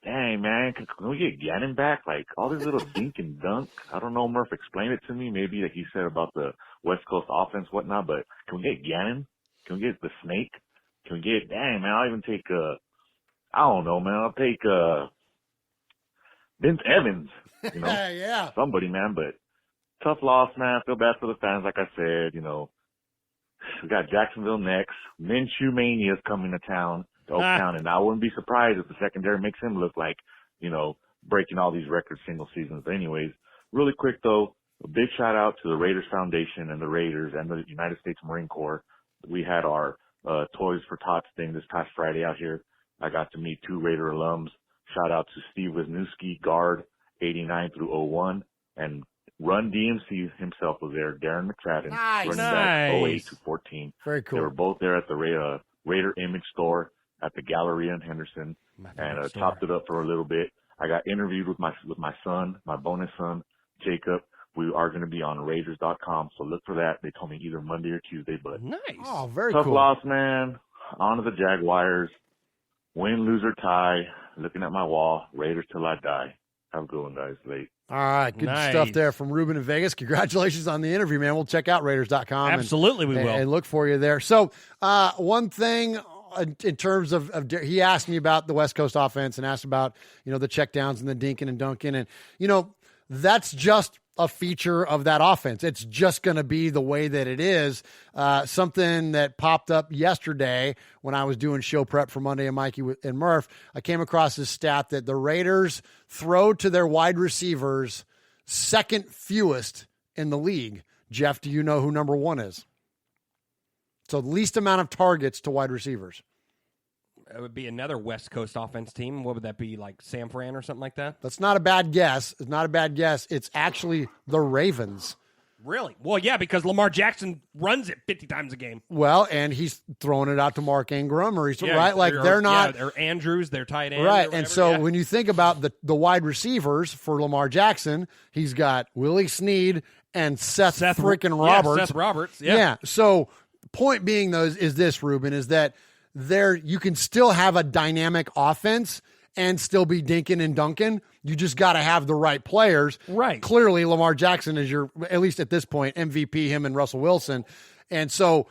dang, man, can we get Gannon back? Like, all this little dink and dunk. I don't know, Murph, explain it to me. Maybe like he said about the West Coast offense, whatnot, but can we get Gannon? Can we get the Snake? Can we get, dang, man, I'll even take, I don't know, man. I'll take, Vince Evans, yeah. Somebody, man, but tough loss, man. I feel bad for the fans, like I said, We got Jacksonville next. Minshew Mania is coming to town, Oakland, and I wouldn't be surprised if the secondary makes him look like, breaking all these records single seasons. But anyways, really quick though, a big shout out to the Raiders Foundation and the Raiders and the United States Marine Corps. we had our Toys for Tots thing this past Friday out here. I got to meet 2 Raider alums. Shout out to Steve Wisniewski, guard 89 through 01, and Run DMC himself was there. Darren McFadden, running back 08 to 14. Very cool. They were both there at the Raider Image store at the Galleria in Henderson, and chopped it up for a little bit. I got interviewed with my son, my bonus son, Jacob. We are going to be on Raiders.com, so look for that. They told me either Monday or Tuesday, but nice. Oh, very tough cool. loss, man. On to the Jaguars. Win, lose, or tie. Looking at my wall. Raiders till I die. Have a good one, guys. Late. All right, good stuff there from Ruben in Vegas. Congratulations on the interview, man. We'll check out Raiders.com. Absolutely, we will. And look for you there. So one thing in terms of he asked me about the West Coast offense and asked about, the checkdowns and the dinking and dunking. And, that's just a feature of that offense. It's just going to be the way that it is. Something that popped up yesterday when I was doing show prep for Monday and Mikey and Murph, I came across this stat that the Raiders throw to their wide receivers second fewest in the league. Jeff, do you know who number 1 is? So the least amount of targets to wide receivers. It would be another West Coast offense team. What would that be, like San Fran or something like that? That's not a bad guess. It's not a bad guess. It's actually the Ravens. Really? Well, yeah, because Lamar Jackson runs it 50 times a game. Well, and he's throwing it out to Mark Ingram, right? Like they're not. Yeah, or Andrews, they're tight end. Right. And so when you think about the wide receivers for Lamar Jackson, he's got Willie Snead and Seth freaking Roberts. Seth Roberts. Yeah. So point being, though, is this, Ruben, is that you can still have a dynamic offense and still be dinking and dunking. You just got to have the right players. Right. Clearly, Lamar Jackson is your, at least at this point, MVP, him and Russell Wilson. And so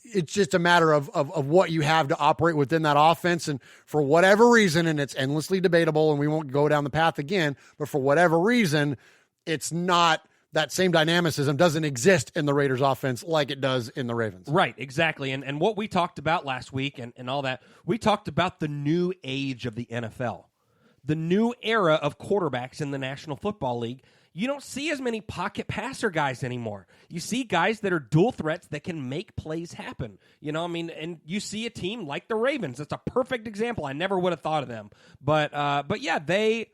it's just a matter of what you have to operate within that offense. And for whatever reason, and it's endlessly debatable, and we won't go down the path again, but for whatever reason, it's not, that same dynamicism doesn't exist in the Raiders offense like it does in the Ravens. Right, exactly. And what we talked about last week and all that, we talked about the new age of the NFL, the new era of quarterbacks in the National Football League. You don't see as many pocket passer guys anymore. You see guys that are dual threats that can make plays happen. And you see a team like the Ravens. That's a perfect example. I never would have thought of them. But yeah, they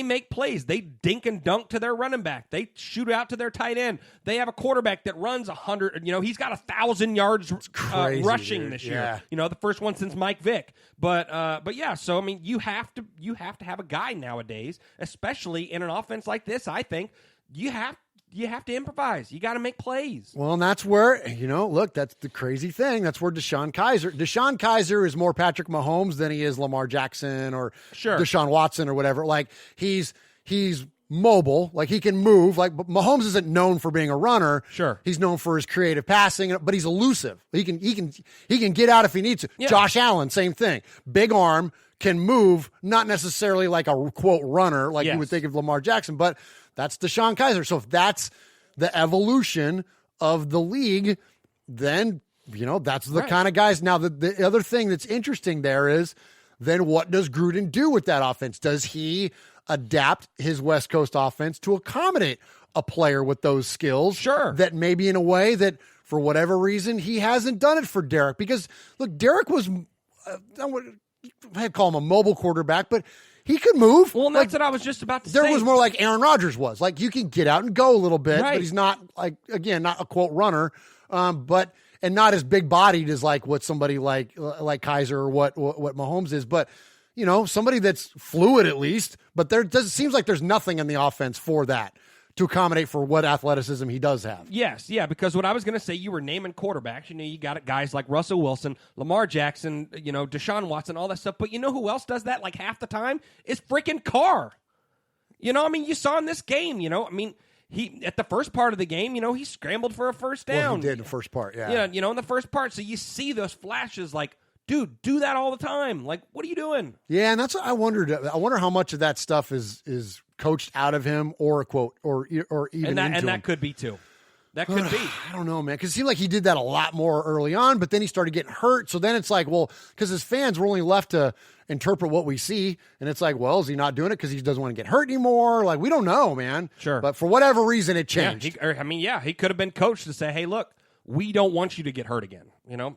make plays. They dink and dunk to their running back. They shoot out to their tight end. They have a quarterback that runs 100. He's got 1,000 yards rushing this year. Yeah. The first one since Mike Vick. But yeah. So you have to have a guy nowadays, especially in an offense like this. I think you have to improvise. You got to make plays. Well, and that's where, look, that's the crazy thing. That's where Deshaun Kaiser is more Patrick Mahomes than he is Lamar Jackson or Deshaun Watson or whatever. Like he's mobile, like he can move. Like but Mahomes isn't known for being a runner. Sure. He's known for his creative passing, but he's elusive. He can get out if he needs to. Yeah. Josh Allen, same thing. Big arm, can move, not necessarily like a quote runner like you would think of Lamar Jackson, but that's Deshaun Kaiser. So if that's the evolution of the league, then, that's the kind of guys. Now, the other thing that's interesting there is then what does Gruden do with that offense? Does he adapt his West Coast offense to accommodate a player with those skills? Sure. That maybe in a way that for whatever reason he hasn't done it for Derek. Because, look, Derek was, I'd call him a mobile quarterback, but he could move. Well, that's what I was just about to say. There was more like Aaron Rodgers was. Like, you can get out and go a little bit, right. But he's not, not a, quote, runner, and not as big-bodied as, what somebody like Kaiser or what Mahomes is. But, somebody that's fluid at least. But seems like there's nothing in the offense for that to accommodate for what athleticism he does have. Yes, yeah, because what I was going to say, you were naming quarterbacks. You got guys like Russell Wilson, Lamar Jackson, Deshaun Watson, all that stuff. But you know who else does that half the time? Is freaking Carr. You saw in this game, he at the first part of the game, he scrambled for a first down. Well, he did in the first part, yeah. In the first part. So you see those flashes dude, do that all the time. What are you doing? Yeah, and that's what I wondered. I wonder how much of that stuff is coached out of him or a quote or even into that him. could be too. That could be. I don't know, man, because it seemed like he did that a lot more early on, but then he started getting hurt. So then it's because his fans were only left to interpret what we see, and it's well, is he not doing it because he doesn't want to get hurt anymore? We don't know, man. Sure. But for whatever reason, it changed. Yeah, he could have been coached to say, hey, look, we don't want you to get hurt again.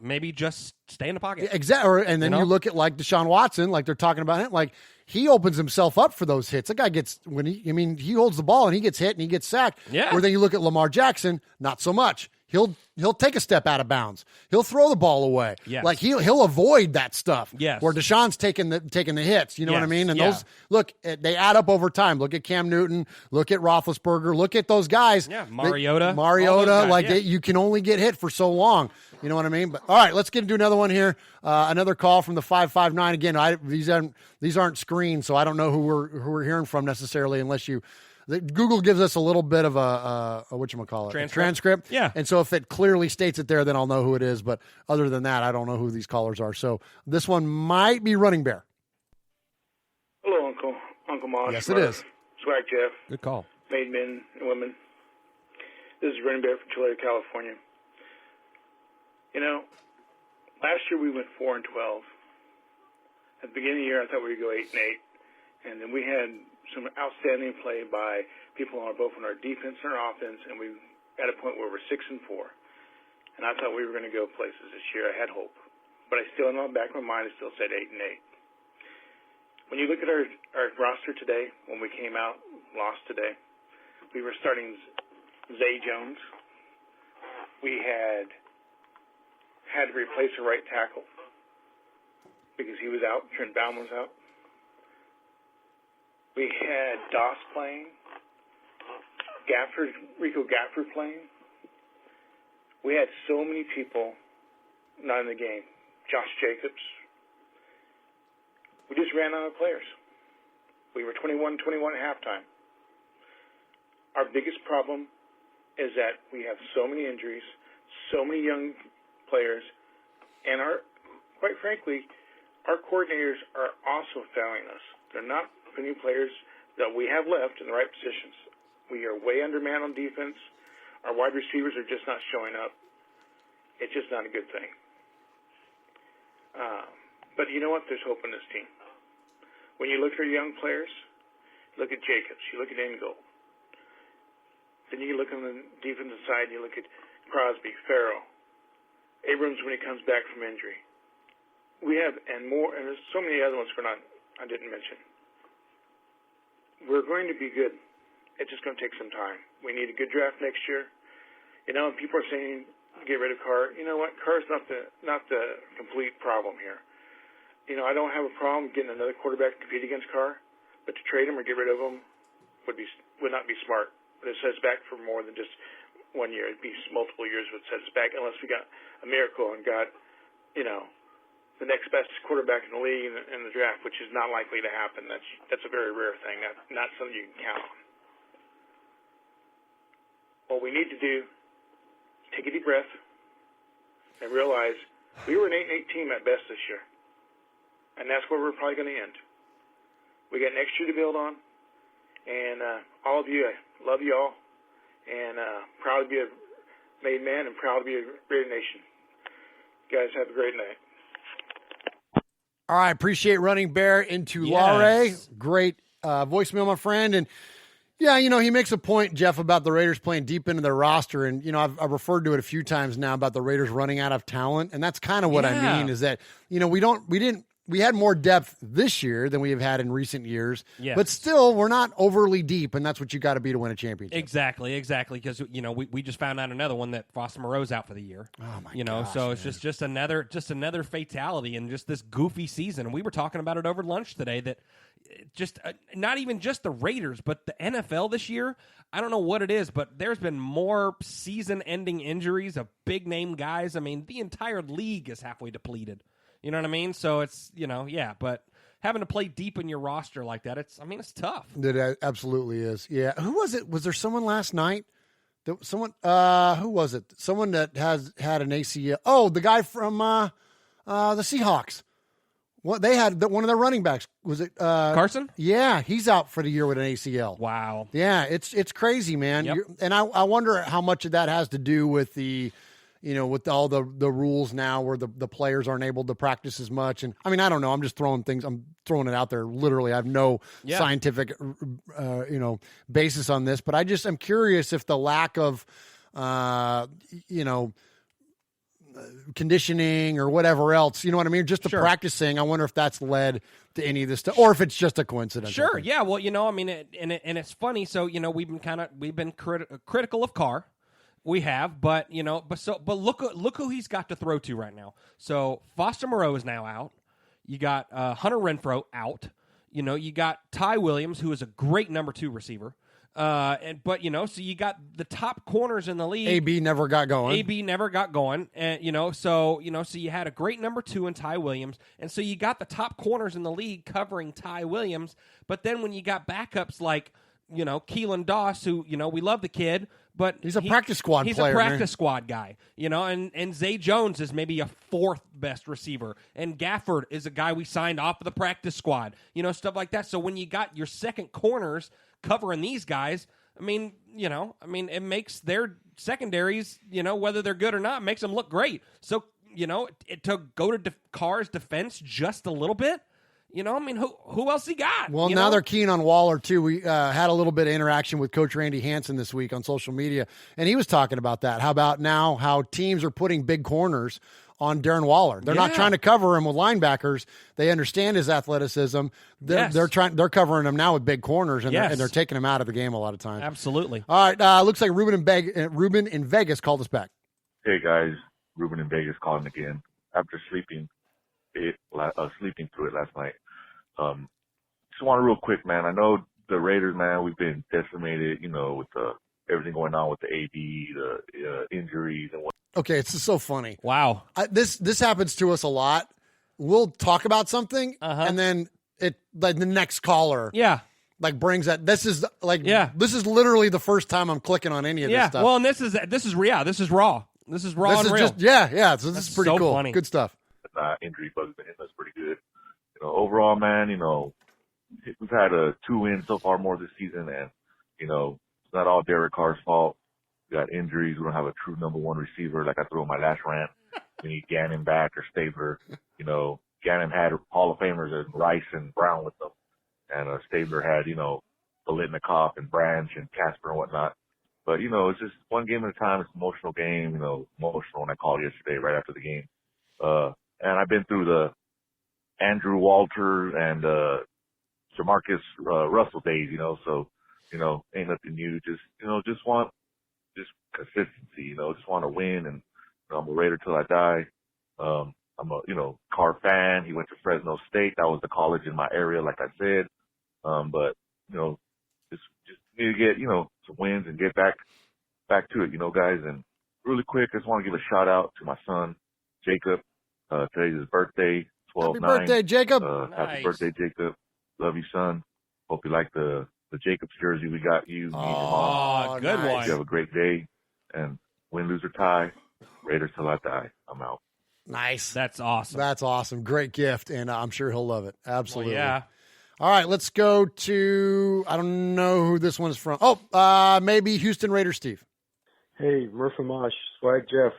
maybe just stay in the pocket. Exactly. And then you look at like Deshaun Watson, like they're talking about him, like he opens himself up for those hits. The guy gets he holds the ball and he gets hit and he gets sacked. Yeah. Where then you look at Lamar Jackson, not so much. He'll take a step out of bounds. He'll throw the ball away. Yes. Like he'll avoid that stuff. Yes. Where Deshaun's taking the hits. You know what I mean? And Yes. those they add up over time. Look at Cam Newton. Look at Roethlisberger. Look at those guys. Yeah. Mariota. You can only get hit for so long. You know what I mean? But all right, let's get into another one here. Another call from the 559. Again, these aren't screened, so I don't know who we're hearing from necessarily, unless Google gives us a little bit of a whatchamacallit? Transcript. Yeah. And so if it clearly states it there, then I'll know who it is. But other than that, I don't know who these callers are. So this one might be Running Bear. Hello, Uncle Mosh. Yes, it is. Swag Jeff. Good call. Made men and women. This is Running Bear from Chile, California. Last year we went 4-12. At the beginning of the year, I thought we would go 8-8, and then we had some outstanding play by people both on our defense and our offense, and we at a point where we're 6-4. And I thought we were going to go places this year. I had hope, but I still, in the back of my mind, I still said 8-8. When you look at our roster today, when we came out, lost today, we were starting Zay Jones. We had to replace a right tackle because he was out. Trent Bauman was out. We had Doss playing, Rico Gafford playing. We had so many people not in the game. Josh Jacobs. We just ran out of players. We were 21-21 at halftime. Our biggest problem is that we have so many injuries, so many young players, and quite frankly, our coordinators are also failing us. They're not putting players that we have left in the right positions. We are way undermanned on defense. Our wide receivers are just not showing up. It's just not a good thing. But you know what? There's hope in this team. When you look at our young players, look at Jacobs, you look at Ingold. Then you look on the defensive side, you look at Crosby, Farrell, Abrams when he comes back from injury. We have, and there's so many other ones I didn't mention. We're going to be good. It's just going to take some time. We need a good draft next year. And people are saying get rid of Carr. You know what? Carr's not the complete problem here. I don't have a problem getting another quarterback to compete against Carr, but to trade him or get rid of him would not be smart. But it sets back for more than just 1 year. It'd be multiple years would set us back unless we got a miracle and got, the next best quarterback in the league in the draft, which is not likely to happen. That's a very rare thing. Not something you can count on. What we need to do is take a deep breath and realize we were an 8-8 team at best this year. And that's where we're probably going to end. We got next year to build on. And all of you, I love you all. And proud to be a made man and proud to be a Raider Nation. You guys have a great night. All right, appreciate Running Bear into Yes. Laurie. Great voicemail, my friend. And yeah, he makes a point, Jeff, about the Raiders playing deep into their roster. And, I've referred to it a few times now about the Raiders running out of talent. And that's kind of what I mean is that, we had more depth this year than we have had in recent years, but still we're not overly deep, and that's what you got to be to win a championship. Exactly, because we just found out another one that Foster Moreau's out for the year. Oh my gosh, so it's just another fatality in just this goofy season. And we were talking about it over lunch today that just not even just the Raiders, but the NFL this year. I don't know what it is, but there's been more season-ending injuries of big-name guys. I mean, the entire league is halfway depleted. You know what I mean? So it's, but having to play deep in your roster like that, it's tough. It absolutely is. Yeah. Who was it? Was there someone last night? Who was it? Someone that has had an ACL. Oh, the guy from the Seahawks. What they had one of their running backs. Was it Carson? Yeah, he's out for the year with an ACL. Wow. Yeah, it's crazy, man. Yep. And I wonder how much of that has to do with the with all the rules now where the players aren't able to practice as much. And I don't know. I'm just throwing it out there. Literally, I have no scientific, basis on this, but I'm curious if the lack of, conditioning or whatever else. You know what I mean? Just the practicing. I wonder if that's led to any of this stuff, or if it's just a coincidence. Sure. Yeah. Well, I mean, and it's funny. So we've been critical of Carr. We have, but look who he's got to throw to right now. So Foster Moreau is now out. You got Hunter Renfrow out. You got Ty Williams, who is a great number 2 receiver. So you got the top corners in the league. AB never got going. And so you had a great number 2 in Ty Williams, and so you got the top corners in the league covering Ty Williams. But then when you got backups like Keelan Doss, who we love the kid, but he's a practice squad player. He's a practice squad guy, and Zay Jones is maybe a 4th best receiver, and Gafford is a guy we signed off of the practice squad, stuff like that. So when you got your second corners covering these guys, it makes their secondaries, whether they're good or not, makes them look great. So, to go to Carr's defense just a little bit, who else he got? Well, now they're keen on Waller, too. We had a little bit of interaction with Coach Randy Hansen this week on social media, and he was talking about that. How about now how teams are putting big corners on Darren Waller? They're not trying to cover him with linebackers. They understand his athleticism. They're covering him now with big corners, and they're taking him out of the game a lot of times. Absolutely. All right, looks like Ruben in Vegas called us back. Hey, guys. Ruben in Vegas calling again. After sleeping through it last night. Just want to real quick, man. I know the Raiders, man, we've been decimated, with everything going on with the AB, the injuries and what. Okay, it's just so funny. Wow. This happens to us a lot. We'll talk about something, and then the next caller brings that. This is literally the first time I'm clicking on any of this stuff. Well, and this is raw. This is raw. This is raw and real. So this is pretty cool. Funny. Good stuff. Injury bug's been hitting us pretty good. Overall, man, we've had 2 wins so far more this season, and, it's not all Derek Carr's fault. We got injuries. We don't have a true number 1 receiver like I threw in my last rant. We need Gannon back or Stabler. Gannon had Hall of Famers as Rice and Brown with them, and Stabler had, Bolitnikoff and Branch and Casper and whatnot. But, it's just one game at a time. It's an emotional game, emotional when I called yesterday right after the game. And I've been through the Andrew Walter and Jamarcus Russell days, so, ain't nothing new. Just want consistency, just want to win, and I'm a Raider till I die. I'm a, Carr fan. He went to Fresno State. That was the college in my area, like I said. But, just need to get, some wins and get back to it, guys. And really quick, I just want to give a shout out to my son, Jacob. Today's his birthday. 12-9. Happy birthday, Jacob. Nice. Happy birthday, Jacob. Love you, son. Hope you like the Jacobs jersey we got you. Me and your mom. Good nice. one. You have a great day. And win, lose, or tie, Raiders till I die. I'm out. Nice. That's awesome. That's awesome. Great gift, and I'm sure he'll love it. Absolutely. Well, yeah. All right, let's go to, I don't know who this one is from. Maybe Houston Raiders, Steve. Hey, Murphy Mosh, Swag Jeff,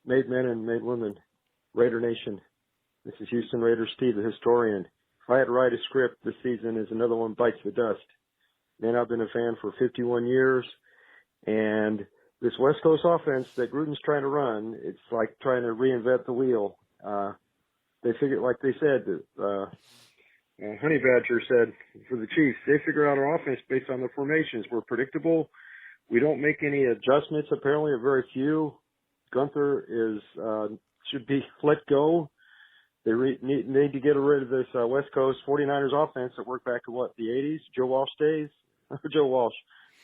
made men and made women, Raider Nation. This is Houston Raiders Steve, the historian. If I had to write a script this season, is another one bites the dust. Man, I've been a fan for 51 years, and this West Coast offense that Gruden's trying to run, it's like trying to reinvent the wheel. They figured, like they said, Honey Badger said for the Chiefs, they figure out our offense based on the formations. We're predictable. We don't make any adjustments, apparently, or very few. Gunther should be let go. They need to get rid of this West Coast 49ers offense that worked back in, the 80s? Joe Walsh days? Joe Walsh.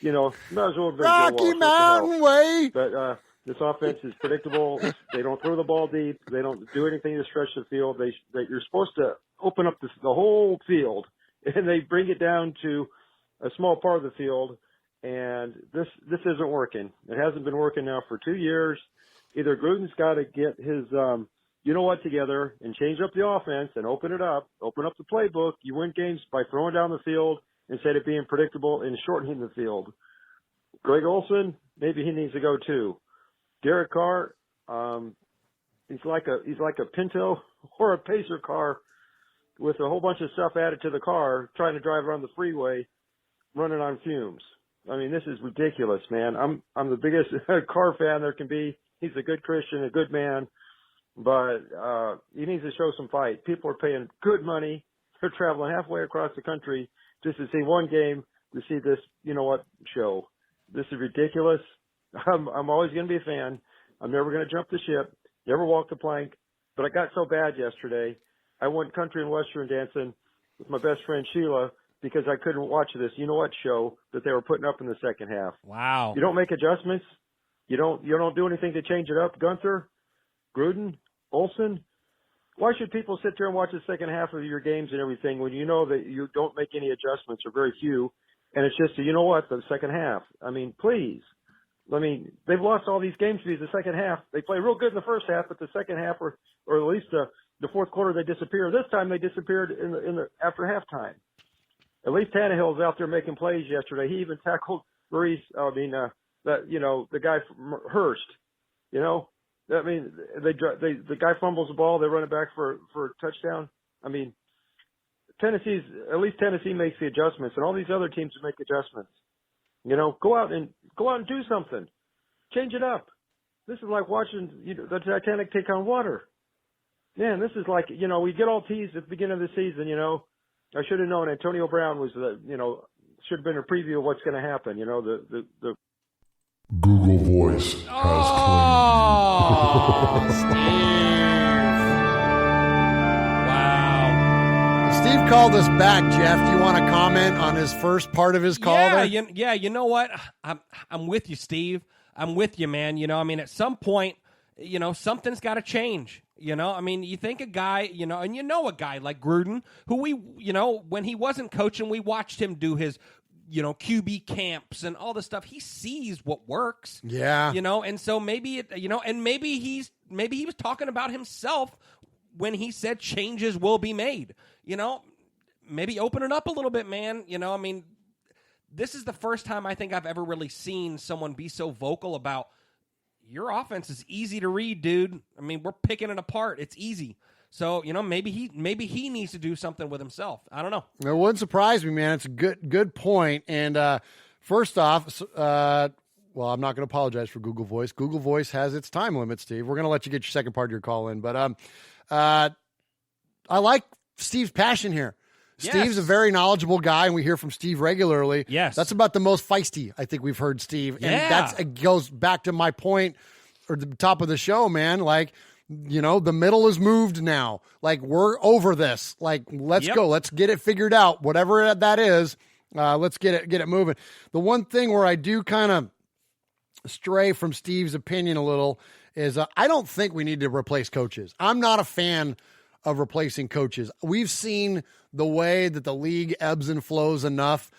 Might as well have been Rocky Joe Walsh. Mountain Way. But this offense is predictable. They don't throw the ball deep. They don't do anything to stretch the field. You're supposed to open up the whole field, and they bring it down to a small part of the field, and this isn't working. It hasn't been working now for 2 years. Either Gruden's got to get his together and change up the offense and open up the playbook. You win games by throwing down the field instead of being predictable and shortening the field. Greg Olsen, maybe he needs to go too. Derek Carr, he's like a Pinto or a Pacer car with a whole bunch of stuff added to the car, trying to drive around the freeway, running on fumes. I mean, this is ridiculous, man. I'm the biggest car fan there can be. He's a good Christian, a good man, but he needs to show some fight. People are paying good money. They're traveling halfway across the country just to see one game, to see this, show. This is ridiculous. I'm always going to be a fan. I'm never going to jump the ship, never walk the plank. But I got so bad yesterday. I went country and western dancing with my best friend Sheila because I couldn't watch this show that they were putting up in the second half. Wow. You don't make adjustments. You don't do anything to change it up. Gunther, Gruden, Olsen. Why should people sit there and watch the second half of your games and everything when you know that you don't make any adjustments or very few, and it's just the second half? I mean, please. I mean, they've lost all these games because the second half, they play real good in the first half, but the second half, or at least the fourth quarter, they disappear. This time they disappeared in the after halftime. At least Tannehill's out there making plays yesterday. He even tackled the guy from Hurst. I mean, the guy fumbles the ball, they run it back for a touchdown. I mean, at least Tennessee makes the adjustments, and all these other teams make adjustments. Go out and do something. Change it up. This is like watching the Titanic take on water. Man, this is like, we get all teased at the beginning of the season, I should have known Antonio Brown was should have been a preview of what's going to happen, the Google Voice has claimed. Steve. Wow. Steve called us back, Jeff. Do you want to comment on his first part of his call there? You know what? I'm with you, Steve. I'm with you, man. At some point, something's got to change. You think a guy, and a guy like Gruden, who we, when he wasn't coaching, we watched him do his, QB camps and all this stuff. He sees what works. Yeah. And so maybe maybe he was talking about himself when he said changes will be made. Maybe open it up a little bit, man. This is the first time I think I've ever really seen someone be so vocal about your offense is easy to read, dude. We're picking it apart. It's easy. So, maybe he needs to do something with himself. I don't know. It wouldn't surprise me, man. It's a good point. And first off, I'm not going to apologize for Google Voice. Google Voice has its time limit, Steve. We're going to let you get your second part of your call in. But I like Steve's passion here. Yes. Steve's a very knowledgeable guy, and we hear from Steve regularly. Yes. That's about the most feisty I think we've heard Steve. Yeah. And it goes back to my point, or the top of the show, man. Like, the middle is moved now. Like, we're over this. Like, let's go. Let's get it figured out. Whatever that is, let's get it moving. The one thing where I do kind of stray from Steve's opinion a little is I don't think we need to replace coaches. I'm not a fan of replacing coaches. We've seen the way that the league ebbs and flows enough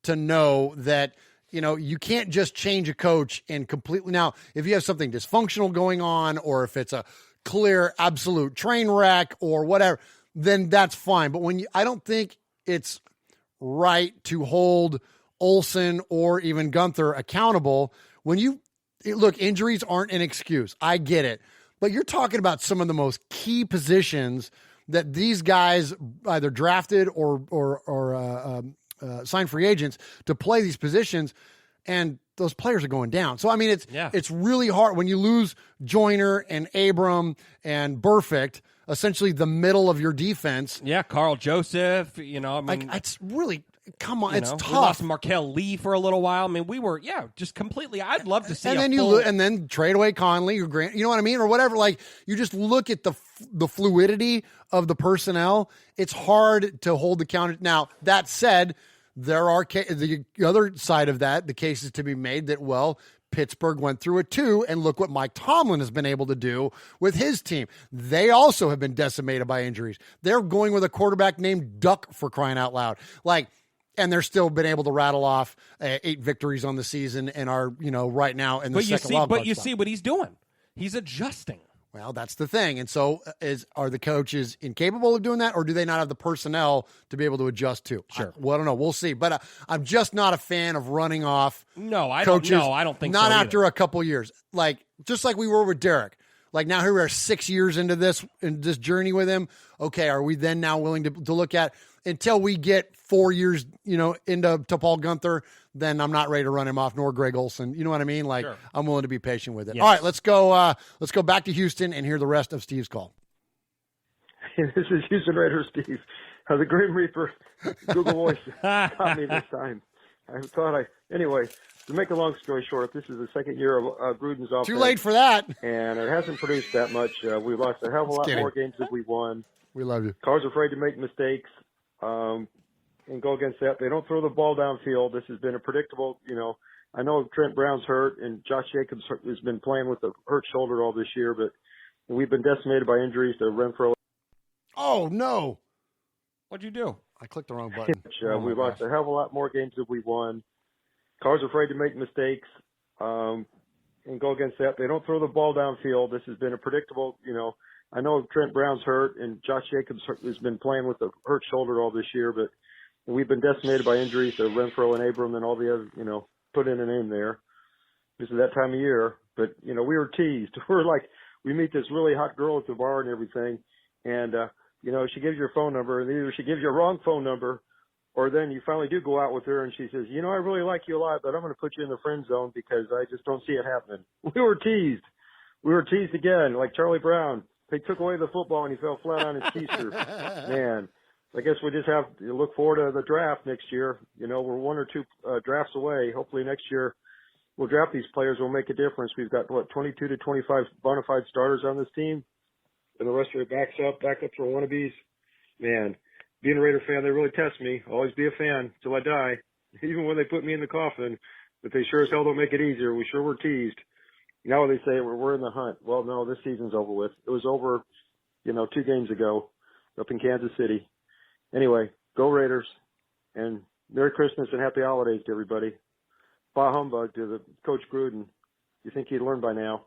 to know that, you can't just change a coach and completely. Now, if you have something dysfunctional going on, or if it's a clear, absolute train wreck or whatever, then that's fine. But I don't think it's right to hold Olsen or even Gunther accountable when look, injuries aren't an excuse. I get it. But you're talking about some of the most key positions that these guys either drafted or signed free agents to play these positions, and those players are going down. So, it's really hard when you lose Joyner and Abram and Burfict, essentially the middle of your defense. Yeah, Carl Joseph, it's really, come on, it's tough. We lost Markel Lee for a little while. We were, just completely. I'd love to see. And then and then trade away Conley or Grant. You know what I mean, or whatever. Like, you just look at the fluidity of the personnel. It's hard to hold the counter. Now, that said, there are the other side of that. The cases to be made that Pittsburgh went through it too, and look what Mike Tomlin has been able to do with his team. They also have been decimated by injuries. They're going with a quarterback named Duck, for crying out loud. And they're still been able to rattle off 8 victories on the season and are, right now in the second wild card But you spot. see what he's doing. He's adjusting. Well, that's the thing. And so are the coaches incapable of doing that, or do they not have the personnel to be able to adjust to? Sure. I don't know. We'll see. But I'm just not a fan of running off coaches. I don't think not so after either. a couple years. Just like we were with Derek. Now here we are 6 years into this journey with him. Okay, are we then now willing to look at until we get 4 years, into Paul Gunther, then I'm not ready to run him off, nor Greg Olson. You know what I mean? Like, sure. I'm willing to be patient with it. Yes. All right, let's go back to Houston and hear the rest of Steve's call. This is Houston Raiders Steve. The Grim Reaper Google Voice got me this time. Anyway, to make a long story short, this is the second year of Gruden's offense. Too late for that. And it hasn't produced that much. We lost a hell of a lot more games than we won. We love you. Carr's afraid to make mistakes and go against that. They don't throw the ball downfield. This has been a predictable, I know Trent Brown's hurt and Josh Jacobs has been playing with a hurt shoulder all this year, but we've been decimated by injuries to Renfro. Oh, no. What'd you do? I clicked the wrong button. We lost a hell of a lot more games than we won. Carr's afraid to make mistakes and go against that. They don't throw the ball downfield. This has been a predictable, I know Trent Brown's hurt and Josh Jacobs has been playing with a hurt shoulder all this year, but we've been decimated by injuries to Renfro and Abram and all the other, put in a name there. This is that time of year. But, we were teased. We're like, we meet this really hot girl at the bar and everything. And, she gives you her phone number and either she gives you a wrong phone number or then you finally do go out with her and she says, I really like you a lot, but I'm going to put you in the friend zone because I just don't see it happening. We were teased. We were teased again, like Charlie Brown. They took away the football and he fell flat on his keister. Man, I guess we just have to look forward to the draft next year. We're one or two drafts away. Hopefully next year we'll draft these players. We'll make a difference. We've got, 22 to 25 bona fide starters on this team. And the rest of it backups for wannabes. Man, being a Raider fan, they really test me. I'll always be a fan till I die, even when they put me in the coffin. But they sure as hell don't make it easier. We sure were teased. Now they say we're in the hunt. Well, no, this season's over with. It was over, 2 games ago up in Kansas City. Anyway, go Raiders, and Merry Christmas and Happy Holidays to everybody. Bah humbug to the Coach Gruden. You think he'd learn by now?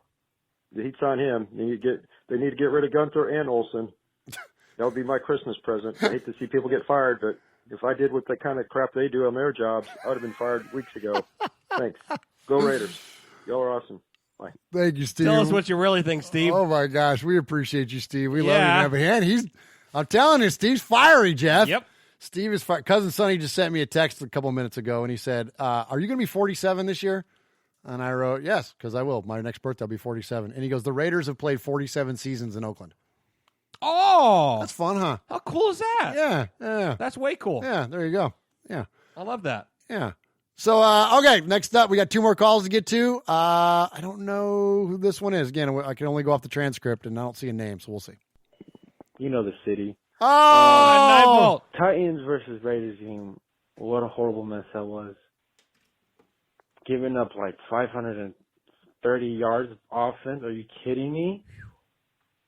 The heat's on him. They need to get rid of Gunther and Olson. That would be my Christmas present. I hate to see people get fired, but if I did with the kind of crap they do on their jobs, I would have been fired weeks ago. Thanks. Go Raiders. Y'all are awesome. Bye. Thank you, Steve. Tell us what you really think, Steve. Oh, my gosh. We appreciate you, Steve. We love you. Have a hand. I'm telling you, Steve's fiery, Jeff. Yep. Steve is fiery. Cousin Sonny just sent me a text a couple minutes ago, and he said, are you going to be 47 this year? And I wrote, yes, because I will. My next birthday, I'll be 47. And he goes, the Raiders have played 47 seasons in Oakland. Oh. That's fun, huh? How cool is that? Yeah. That's way cool. Yeah, there you go. Yeah. I love that. Yeah. So, okay, next up, we got 2 more calls to get to. I don't know who this one is. Again, I can only go off the transcript, and I don't see a name, so we'll see. The city. Oh! Titans versus Raiders game. What a horrible mess that was. Giving up like 530 yards of offense. Are you kidding me?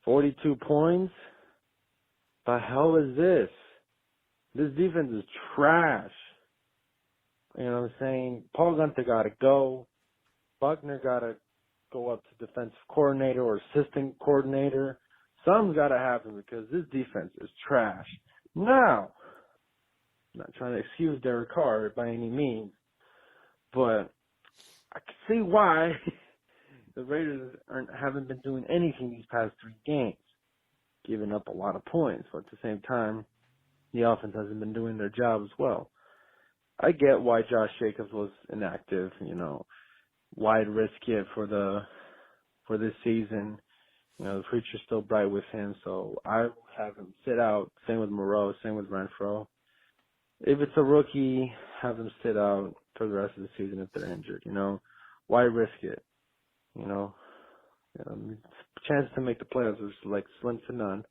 42 points? The hell is this? This defense is trash. You know what I'm saying? Paul Gunther got to go. Buckner got to go up to defensive coordinator or assistant coordinator. Something's got to happen because this defense is trash. Now, I'm not trying to excuse Derek Carr by any means, but I can see why the Raiders haven't been doing anything these past 3 games, giving up a lot of points. But at the same time, the offense hasn't been doing their job as well. I get why Josh Jacobs was inactive, why risk it for this season. The future's still bright with him, so I have him sit out. Same with Moreau, same with Renfro. If it's a rookie, have him sit out for the rest of the season if they're injured. Why risk it? Chances to make the playoffs is like slim to none.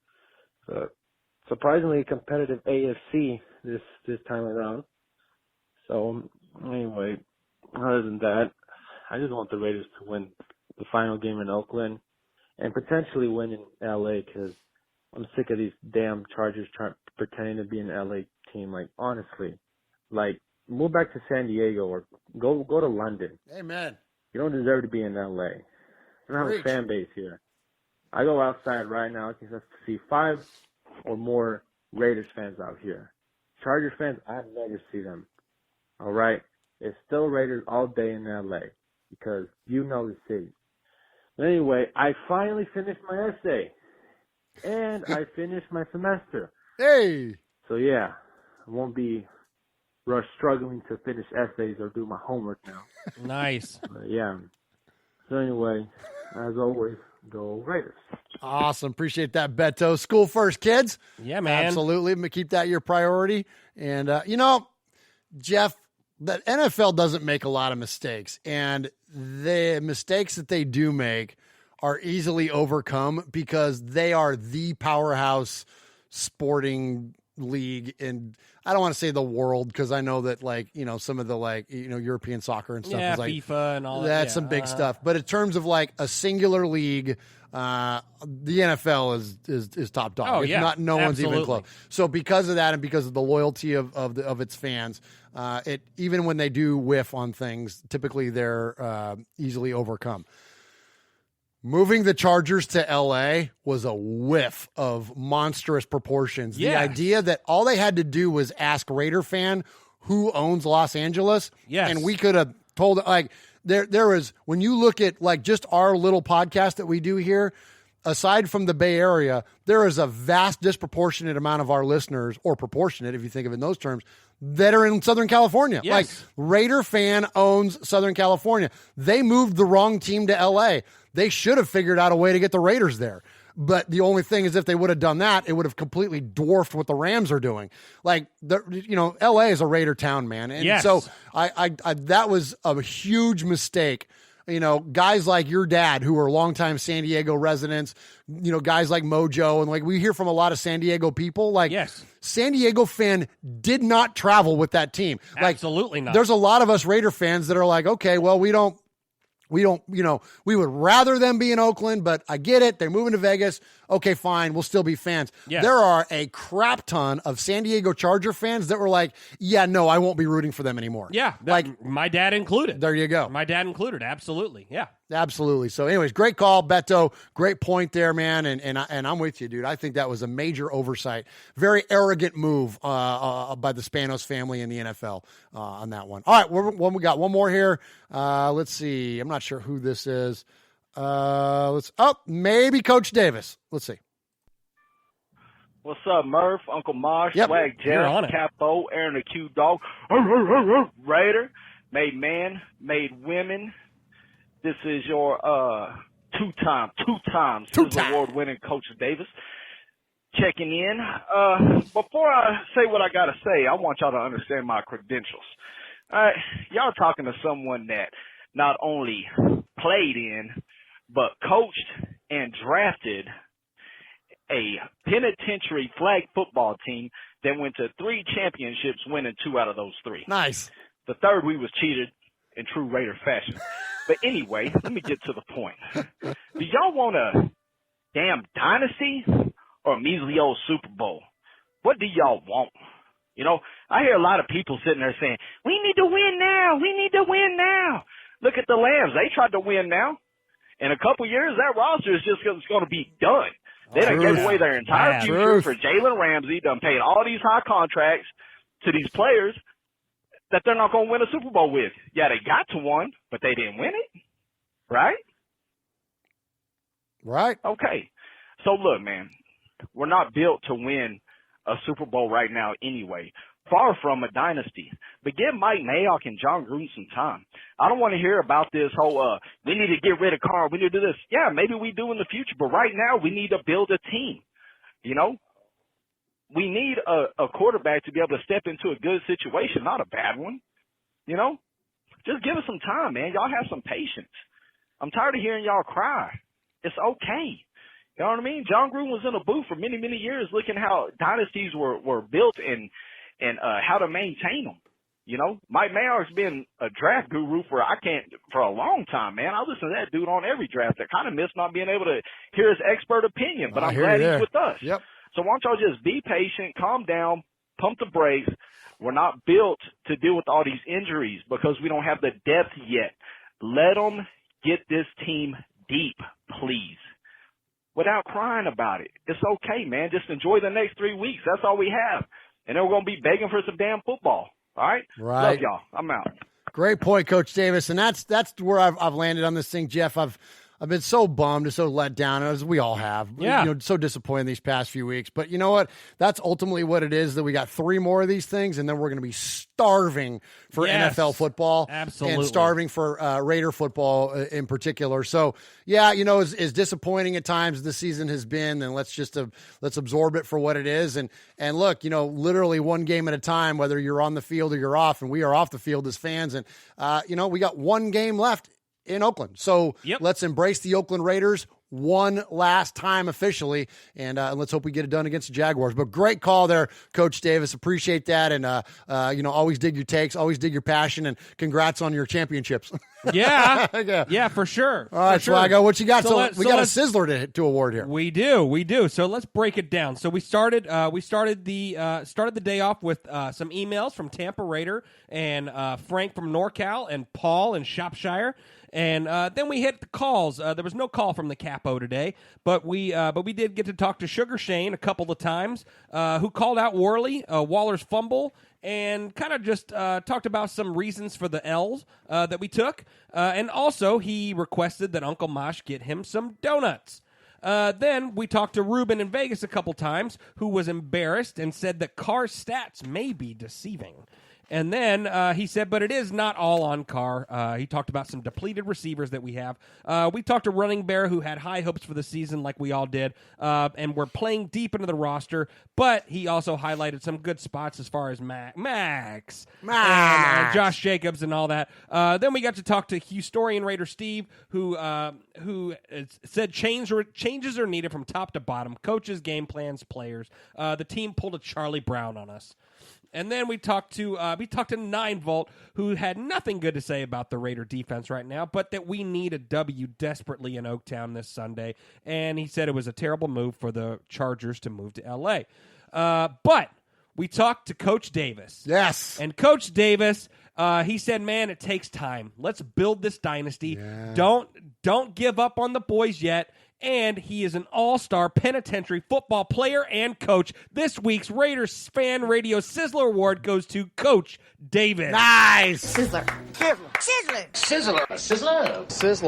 But surprisingly competitive AFC this time around. So anyway, other than that, I just want the Raiders to win the final game in Oakland and potentially win in LA because I'm sick of these damn Chargers pretending to be an LA team. Like, honestly, move back to San Diego or go to London. Amen. You don't deserve to be in LA. You don't have a fan base here. I go outside right now. I can see 5 or more Raiders fans out here. Chargers fans, I never see them. All right? It's still Raiders all day in LA because the city. But anyway, I finally finished my essay. And I finished my semester. Hey! So, yeah. won't be struggling to finish essays or do my homework now. Nice. But yeah. So anyway, as always, go Raiders. Awesome. Appreciate that, Beto. School first, kids. Yeah, man. Absolutely. Keep that your priority. And, Jeff, the NFL doesn't make a lot of mistakes. And the mistakes that they do make are easily overcome because they are the powerhouse sporting league. And I don't want to say the world because I know that, some of the, European soccer and stuff is like FIFA and all that. That's some big stuff. But in terms of a singular league, the NFL is top dog. Oh, If yeah. not, no one's even Absolutely. close. So because of that and because of the loyalty of its fans, even when they do whiff on things, typically they're easily overcome. Moving the Chargers to L.A. was a whiff of monstrous proportions. Yes. The idea that all they had to do was ask Raider fan who owns Los Angeles, Yes. and we could have told there is, when you look at just our little podcast that we do here, aside from the Bay Area, there is a vast disproportionate amount of our listeners, or proportionate if you think of it in those terms, that are in Southern California. Yes. Raider fan owns Southern California. They moved the wrong team to LA. They should have figured out a way to get the Raiders there. But the only thing is, if they would have done that, it would have completely dwarfed what the Rams are doing. LA is a Raider town, man. And Yes. so I that was a huge mistake. Guys like your dad who are longtime San Diego residents, guys like Mojo, and we hear from a lot of San Diego people. Yes. San Diego fan did not travel with that team. Absolutely not. There's a lot of us Raider fans that are like, okay, well, we would rather them be in Oakland, but I get it. They're moving to Vegas. Okay, fine. We'll still be fans. Yes. There are a crap ton of San Diego Charger fans that were like, yeah, no, I won't be rooting for them anymore. Yeah. My dad included. There you go. My dad included. Absolutely. Yeah. Absolutely. So anyways, great call, Beto. Great point there, man. And I'm with you, dude. I think that was a major oversight. Very arrogant move by the Spanos family in the NFL on that one. All right, we got one more here. Let's see. I'm not sure who this is. Maybe Coach Davis. Let's see. What's up, Murph, Uncle Mosh, Yep. Swag You're on Jeff, it. Capo, Aaron the Q Dog, Raider, made man, made women. This is your two-time award-winning Coach Davis checking in. Before I say what I got to say, I want y'all to understand my credentials. All right, y'all talking to someone that not only played in, but coached and drafted a penitentiary flag football team that went to 3 championships, winning 2 out of those 3. Nice. The third, we was cheated in true Raider fashion. But anyway, let me get to the point. Do y'all want a damn dynasty or a measly old Super Bowl? What do y'all want? I hear a lot of people sitting there saying, we need to win now. We need to win now. Look at the Lambs. They tried to win now. In a couple years, that roster is just going to be done. They done gave away their entire future for Jalen Ramsey, done paid all these high contracts to these players that they're not going to win a Super Bowl with. Yeah, they got to one, but they didn't win it. Right? Right. Okay. So, look, man, we're not built to win a Super Bowl right now anyway. Far from a dynasty. But give Mike Mayock and Jon Gruden some time. I don't want to hear about this whole, we need to get rid of Carr. We need to do this. Yeah, maybe we do in the future. But right now, we need to build a team. We need a quarterback to be able to step into a good situation, not a bad one. Just give us some time, man. Y'all have some patience. I'm tired of hearing y'all cry. It's okay. You know what I mean? Jon Gruden was in a booth for many, many years looking how dynasties were built and how to maintain them. Mike Mayock's been a draft guru for a long time, man. I listen to that dude on every draft. I kind of miss not being able to hear his expert opinion, but I'm glad he's with us. Yep. So why don't y'all just be patient, calm down, pump the brakes. We're not built to deal with all these injuries because we don't have the depth yet. Let them get this team deep, please, without crying about it. It's okay, man. Just enjoy the next 3 weeks. That's all we have. And then we're going to be begging for some damn football. All right? Right. Love y'all. I'm out. Great point, Coach Davis. And that's where I've landed on this thing, Jeff. I've been so bummed and so let down, as we all have. Yeah. So disappointed these past few weeks. But you know what? That's ultimately what it is, that we got 3 more of these things, and then we're going to be starving for NFL football. Absolutely. And starving for Raider football in particular. So, yeah, as disappointing at times this season has been, then let's absorb it for what it is. And look, literally one game at a time, whether you're on the field or you're off, and we are off the field as fans. And, we got one game left in Oakland. So let's embrace the Oakland Raiders one last time officially, and let's hope we get it done against the Jaguars. But great call there, Coach Davis. Appreciate that, and always dig your takes, always dig your passion, and congrats on your championships. Yeah, for sure. All right, Swaggo, what you got? So we got a sizzler to award here. We do. So let's break it down. So we started the day off with some emails from Tampa Raider and Frank from NorCal and Paul in Shropshire. And then we hit the calls. There was no call from the Capo today, but we did get to talk to Sugar Shane a couple of times, who called out Waller's fumble, and kind of just talked about some reasons for the L's that we took. And also, he requested that Uncle Mosh get him some donuts. Then we talked to Ruben in Vegas a couple times, who was embarrassed and said that Carr's stats may be deceiving. And then he said, but it is not all on Carr. He talked about some depleted receivers that we have. We talked to Running Bear, who had high hopes for the season like we all did, and we're playing deep into the roster. But he also highlighted some good spots as far as Max. And Josh Jacobs and all that. Then we got to talk to historian Raider Steve, who said changes are needed from top to bottom. Coaches, game plans, players. The team pulled a Charlie Brown on us. And then we talked to 9 Volt, who had nothing good to say about the Raider defense right now, but that we need a W desperately in Oaktown this Sunday. And he said it was a terrible move for the Chargers to move to L.A. But we talked to Coach Davis. Yes. And Coach Davis, he said, man, it takes time. Let's build this dynasty. Yeah. Don't give up on the boys yet. And he is an all-star penitentiary football player and coach. This week's Raiders Fan Radio Sizzler Award goes to Coach Davis. Nice. Sizzler.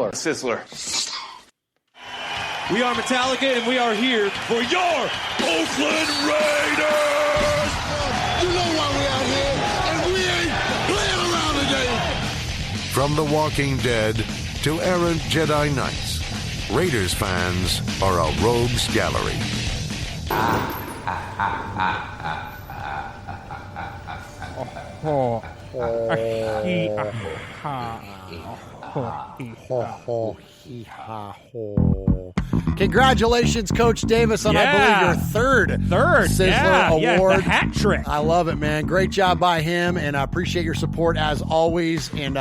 Sizzler. We are Metallica, and we are here for your Oakland Raiders! You know why we out here, and we ain't playing around today. From The Walking Dead to errant Jedi Knights, Raiders fans are a rogues gallery. Congratulations, Coach Davis, on I believe your third Sizzler Award. The hat trick. I love it, man. Great job by him, and I appreciate your support as always. And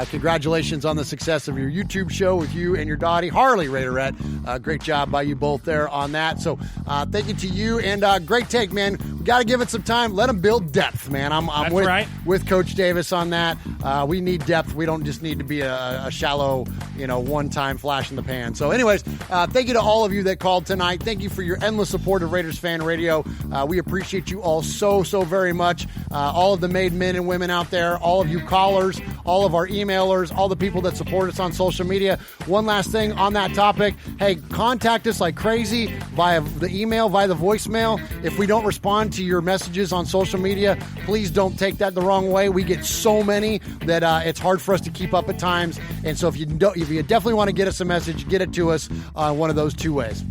congratulations on the success of your YouTube show with you and your Dottie Harley Raiderette. Great job by you both there on that. So thank you to you, and great take, man. We got to give it some time. Let them build depth, man. I'm with Coach Davis on that. We need depth. We don't just need to be a shallow, one-time flash in the pan. So anyways, thank you to all of you that called tonight. Thank you for your endless support of Raiders Fan Radio. We appreciate you all so very much. All of the made men and women out there, all of you callers, all of our emailers, all the people that support us on social media. One last thing on that topic. Hey, contact us like crazy via the email, via the voicemail. If we don't respond to your messages on social media, please don't take that the wrong way. We get so many that it's hard for us to keep up at times. And so if you definitely want to get us a message, get it to us on one of those 2 ways.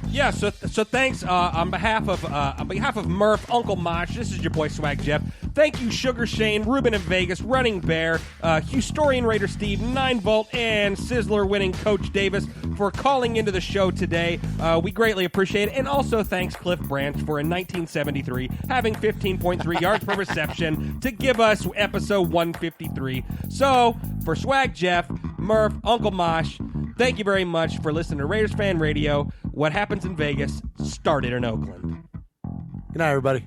Yeah, so thanks on behalf of Murph, Uncle Mosh. This is your boy Swag Jeff. Thank you, Sugar Shane, Ruben in Vegas, Running Bear, historian Raider Steve, 9 Volt, and Sizzler winning Coach Davis for calling into the show today. We greatly appreciate it, and also thanks Cliff Branch for in 1973 having 15.3 yards per reception to give us episode 153. So for Swag Jeff, Murph, Uncle Mosh, thank you very much for listening to Raiders Fan Radio. What happens in Vegas started in Oakland. Good night, everybody.